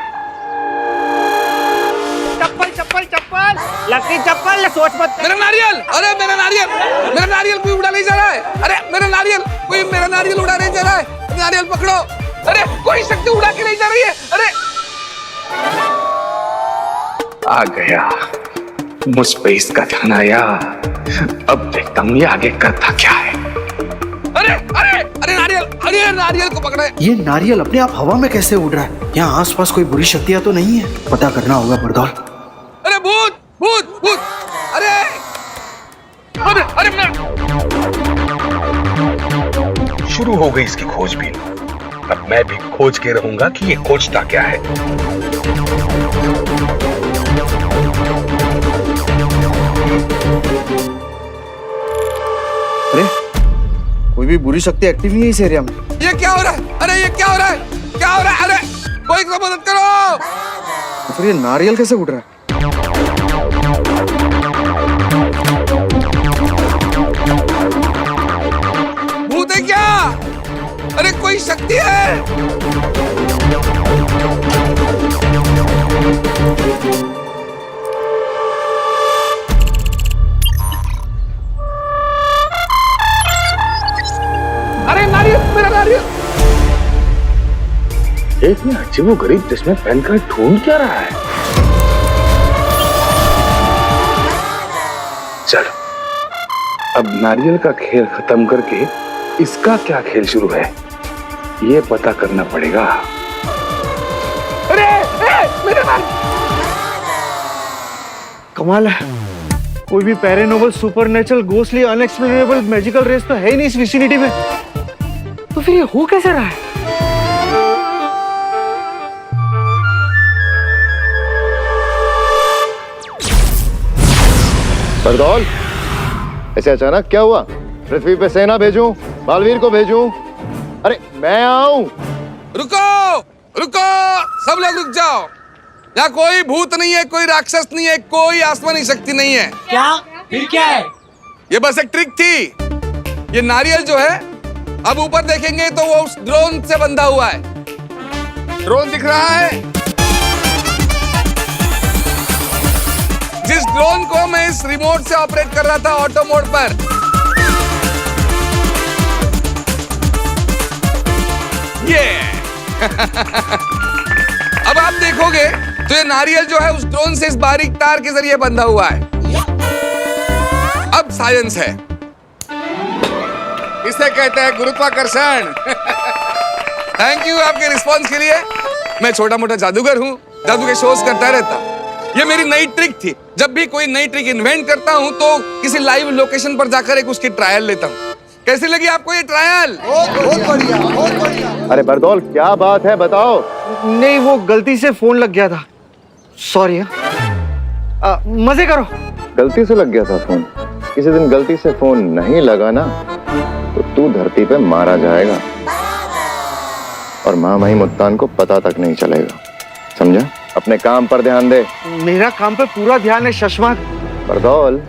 [SPEAKER 15] चप्पल चप्पल चप्पल लक्की चप्पल, सोच मत।
[SPEAKER 9] मेरा नारियल, अरे मेरा नारियल कोई उड़ा नहीं जा रहा है। अरे मेरा नारियल, कोई मेरा नारियल उड़ा नहीं जा रहा है। नारियल पकड़ो। अरे कोई शक्ति उड़ा के नहीं जा रही है। अरे
[SPEAKER 8] आ गया, मुझ पे इसका ध्यान आया। अब देखता हूँ ये आगे करता क्या है।
[SPEAKER 9] अरे अरे अरे नारियल को पकड़े।
[SPEAKER 7] ये नारियल अपने आप हवा में कैसे उड़ रहा है? यहाँ आसपास कोई बुरी शक्तियाँ तो नहीं है? पता करना होगा बरदौल।
[SPEAKER 9] अरे भूत भूत भूत, अरे अरे अरे
[SPEAKER 8] शुरू हो गई इसकी खोजबीन। अब मैं भी खोज के रहूंगा कि ये खोजता क्या है।
[SPEAKER 4] अरे कोई भी बुरी शक्ति एक्टिव नहीं है इस एरिया में।
[SPEAKER 9] ये क्या हो रहा है? अरे ये क्या हो रहा है? क्या हो रहा है? अरे कोई तो मदद करो।
[SPEAKER 4] तो फिर ये नारियल कैसे उड़ रहा है?
[SPEAKER 9] भूत है क्या? अरे कोई शक्ति है? अरे नारियल, मेरा नारियल।
[SPEAKER 8] एक ने अजीबोगरीब जिसमें पहनकर ढूंढ क्या रहा है। चलो अब नारियल का खेल खत्म करके इसका क्या खेल शुरू है, ये पता करना पड़ेगा।
[SPEAKER 15] अरे मेरे कमाल है, कोई भी paranormal, supernatural, ghostly, unexplainable, magical race तो है ही नहीं इस विसिनिटी में, तो फिर ये हो कैसे रहा है?
[SPEAKER 1] बरदौल, ऐसे अचानक क्या हुआ? पृथ्वी पे सेना भेजूं? बालवीर को भेजूं? अरे मैं आऊं।
[SPEAKER 9] रुको रुको, सब लोग रुक जाओ। यहाँ कोई भूत नहीं है, कोई राक्षस नहीं है, कोई आसमानी शक्ति नहीं है।
[SPEAKER 15] क्या? फिर क्या है?
[SPEAKER 9] ये बस एक ट्रिक थी। ये नारियल जो है, अब ऊपर देखेंगे तो वो उस ड्रोन से बंधा हुआ है। ड्रोन दिख रहा है? जिस ड्रोन को मैं इस रिमोट से ऑपरेट कर रहा था ऑटो मोड पर, ये अब आप देखोगे तो ये नारियल जो है उस ड्रोन से इस बारीक तार के जरिए बंधा हुआ है। अब साइंस है, इसे कहते हैं गुरुत्वाकर्षण। थैंक यू आपके रिस्पांस के लिए। मैं छोटा मोटा जादूगर हूँ, जादू के शोज करता रहता। ये मेरी नई ट्रिक थी। जब भी कोई नई ट्रिक इन्वेंट करता हूँ तो किसी लाइव लोकेशन पर जाकर एक उसकी ट्रायल लेता हूँ। कैसी लगी आपको ये ट्रायल?
[SPEAKER 15] बहुत बढ़िया, बहुत बढ़िया।
[SPEAKER 1] अरे बरदौल, क्या बात है, बताओ।
[SPEAKER 15] नहीं, वो गलती से फोन लग गया था, सॉरी। मजे करो।
[SPEAKER 1] गलती से लग गया था फोन? किसी दिन गलती से फोन नहीं लगा ना तो तू धरती पे मारा जाएगा और महामहिम मुत्तान को पता तक नहीं चलेगा, समझा? अपने काम पर ध्यान दे।
[SPEAKER 15] मेरा काम पे पूरा ध्यान है शशमाक।
[SPEAKER 1] बरदौल,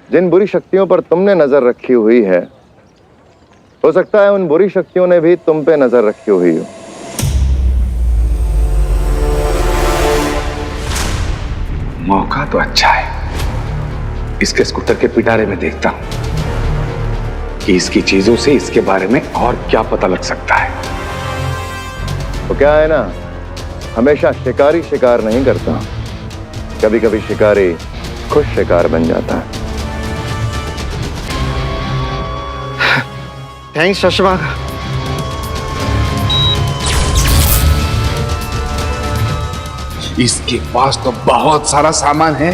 [SPEAKER 1] जिन बुरी शक्तियों पर तुमने नजर रखी हुई है, हो सकता है उन बुरी शक्तियों ने भी तुम पे नजर रखी हुई हो।
[SPEAKER 8] मौका तो अच्छा है, इसके स्कूटर के पिटारे में देखता हूं कि इसकी चीजों से इसके बारे में और क्या पता लग सकता है।
[SPEAKER 1] तो क्या है ना, हमेशा शिकारी शिकार नहीं करता, कभी कभी शिकारी खुद शिकार बन जाता है।
[SPEAKER 15] थैंक्स शशमाक।
[SPEAKER 9] इसके पास तो बहुत सारा सामान है।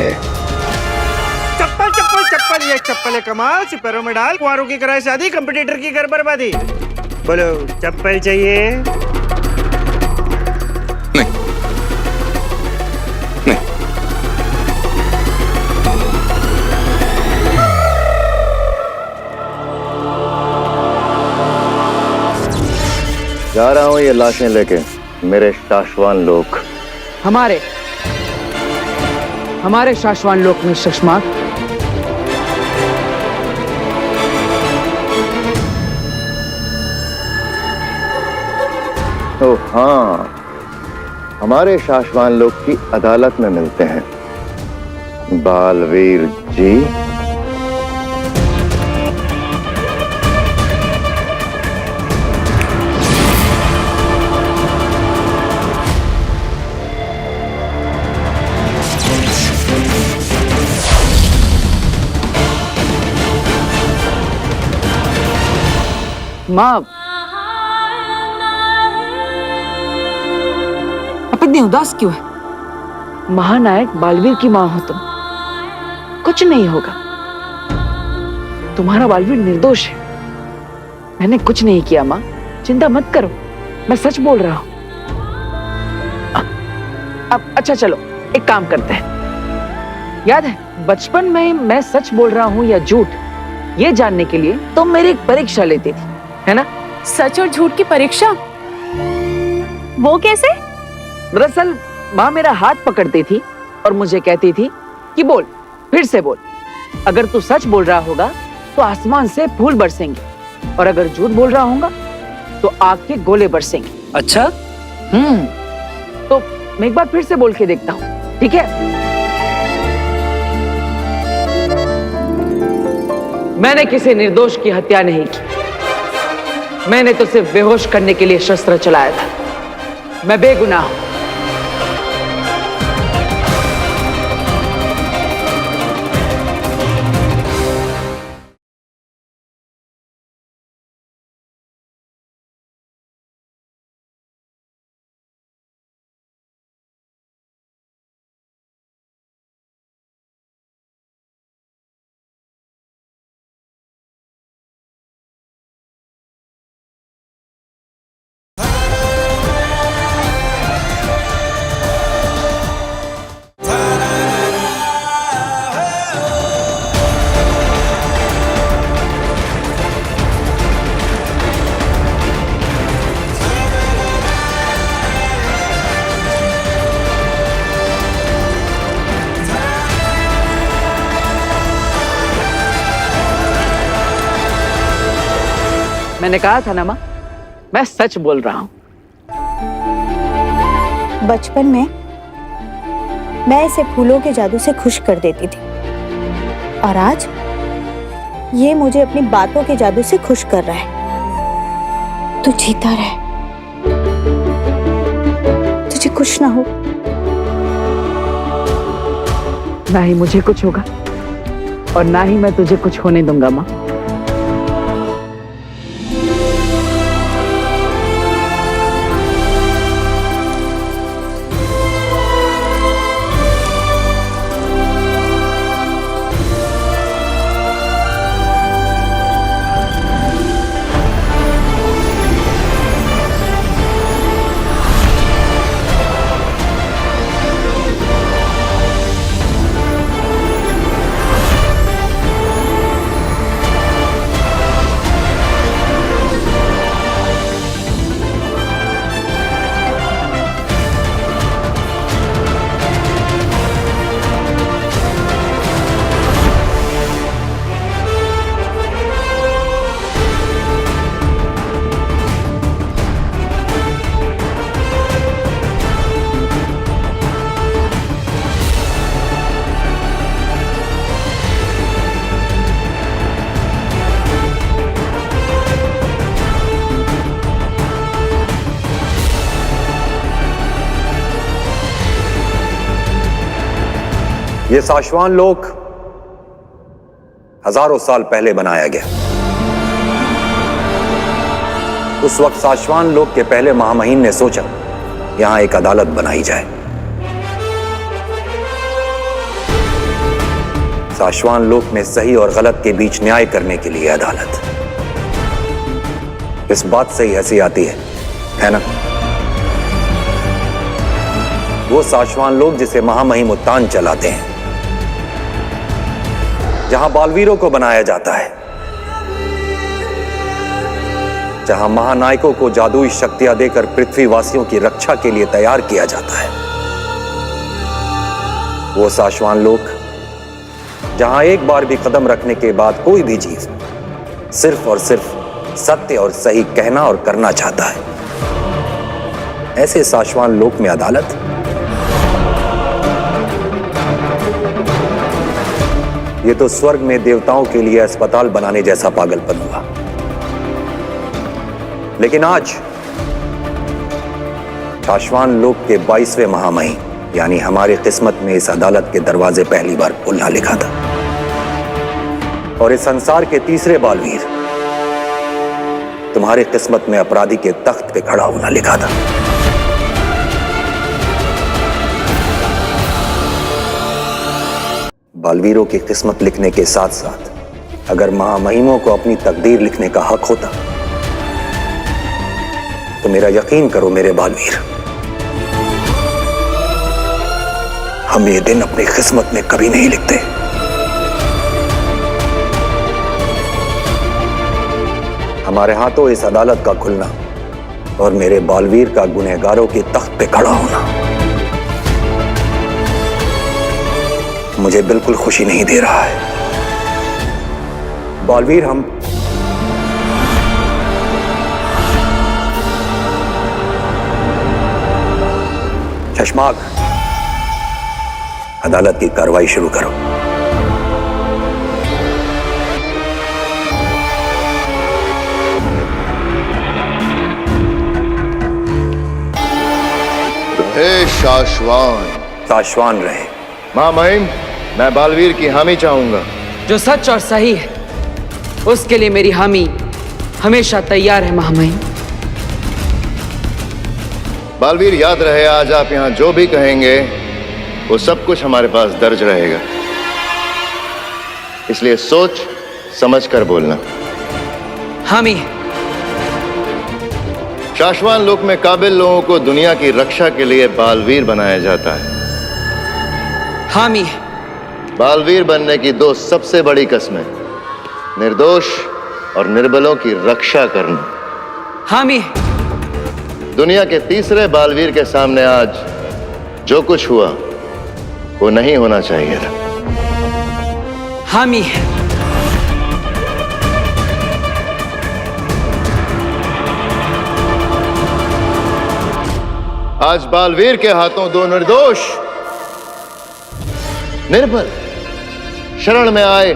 [SPEAKER 15] चप्पल चप्पल चप्पल, ये चप्पल है कमाल, सिपैरों में डाल, कुंवारों की कराए शादी, कंपटीटर की घर बर्बादी। बोलो चप्पल चाहिए?
[SPEAKER 9] नहीं नहीं।
[SPEAKER 1] जा रहा हूं ये लाशें लेके मेरे शाश्वान लोक।
[SPEAKER 2] हमारे शाश्वान लोक में शशमाक।
[SPEAKER 1] तो हाँ, हमारे शाश्वान लोक की अदालत में मिलते हैं बालवीर जी।
[SPEAKER 2] माँ, आप इतनी उदास क्यों है? महानायक बालवीर की माँ हो तुम, कुछ नहीं होगा। तुम्हारा बालवीर निर्दोष है। मैंने कुछ नहीं किया माँ, चिंता मत करो, मैं सच बोल रहा हूँ। अब अच्छा चलो, एक काम करते हैं। याद है बचपन में मैं सच बोल रहा हूँ या झूठ, ये जानने के लिए तुम मेरी एक परीक्षा लेती थी, है ना?
[SPEAKER 3] सच और झूठ की परीक्षा? वो कैसे?
[SPEAKER 2] दरअसल माँ मेरा हाथ पकड़ती थी और मुझे कहती थी कि बोल, फिर से बोल। अगर तू सच बोल रहा होगा तो आसमान से फूल बरसेंगे और अगर झूठ बोल रहा होगा तो आग के गोले बरसेंगे।
[SPEAKER 13] अच्छा?
[SPEAKER 2] तो मैं एक बार फिर से बोल के देखता हूँ, ठीक है? मैंने किसी निर्दोष की हत्या नहीं की। मैंने तो सिर्फ बेहोश करने के लिए शस्त्र चलाया था। मैं बेगुनाह हूं। मैंने कहा था ना माँ, मैं सच बोल रहा हूँ।
[SPEAKER 14] बचपन में मैं इसे फूलों के जादू से खुश कर देती थी और आज ये मुझे अपनी बातों के जादू से खुश कर रहा है। तू जीता रहे, तुझे कुछ ना हो।
[SPEAKER 2] ना ही मुझे कुछ होगा और ना ही मैं तुझे कुछ होने दूंगा माँ।
[SPEAKER 10] ये साशवान लोक हजारों साल पहले बनाया गया। उस वक्त साशवान लोक के पहले महामहिम ने सोचा यहां एक अदालत बनाई जाए। साशवान लोक में सही और गलत के बीच न्याय करने के लिए अदालत। इस बात से ही हंसी आती है ना? वो साशवान लोग जिसे महामहिम उत्तान चलाते हैं, जहां बालवीरों को बनाया जाता है, जहां महानायकों को जादुई शक्तियां देकर पृथ्वीवासियों की रक्षा के लिए तैयार किया जाता है। वो साशवान लोक जहां एक बार भी कदम रखने के बाद कोई भी चीज सिर्फ और सिर्फ सत्य और सही कहना और करना चाहता है। ऐसे साशवान लोक में अदालत, ये तो स्वर्ग में देवताओं के लिए अस्पताल बनाने जैसा पागलपन हुआ। लेकिन आज साशवान लोक के 22वें महामहिम यानी हमारी किस्मत में इस अदालत के दरवाजे पहली बार खुलना लिखा था और इस संसार के तीसरे बालवीर तुम्हारी किस्मत में अपराधी के तख्त पे खड़ा होना लिखा था। बालवीरों की किस्मत लिखने के साथ साथ अगर महामहिमों को अपनी तकदीर लिखने का हक होता तो मेरा यकीन करो मेरे बालवीर, हम ये दिन अपनी किस्मत में कभी नहीं लिखते। हमारे हाथों इस अदालत का खुलना और मेरे बालवीर का गुनहगारों के तख्त पे खड़ा होना मुझे बिल्कुल खुशी नहीं दे रहा है। बालवीर, हम चश्माक, अदालत की कार्रवाई शुरू करो।
[SPEAKER 1] हे साशवान।
[SPEAKER 10] साशवान रहे।
[SPEAKER 1] महामहिम, मैं बालवीर की हामी चाहूंगा।
[SPEAKER 2] जो सच और सही है उसके लिए मेरी हामी हमेशा तैयार है महामहिम।
[SPEAKER 1] बालवीर, याद रहे आज आप यहाँ जो भी कहेंगे वो सब कुछ हमारे पास दर्ज रहेगा, इसलिए सोच समझ कर बोलना।
[SPEAKER 2] हामी।
[SPEAKER 1] साशवान लोक में काबिल लोगों को दुनिया की रक्षा के लिए बालवीर बनाया जाता है।
[SPEAKER 2] हामी।
[SPEAKER 1] बालवीर बनने की दो सबसे बड़ी कस्में, निर्दोष और निर्बलों की रक्षा करना।
[SPEAKER 2] हामी।
[SPEAKER 1] दुनिया के तीसरे बालवीर के सामने आज जो कुछ हुआ वो नहीं होना चाहिए था।
[SPEAKER 2] हामी।
[SPEAKER 1] आज बालवीर के हाथों दो निर्दोष निर्बल शरण में आए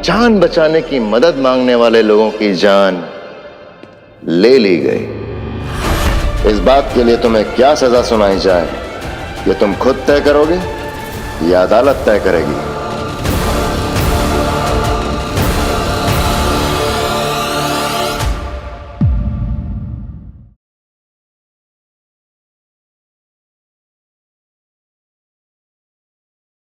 [SPEAKER 1] जान बचाने की मदद मांगने वाले लोगों की जान ले ली गई। इस बात के लिए तुम्हें क्या सजा सुनाई जाए ये तुम खुद तय करोगे या अदालत तय करेगी?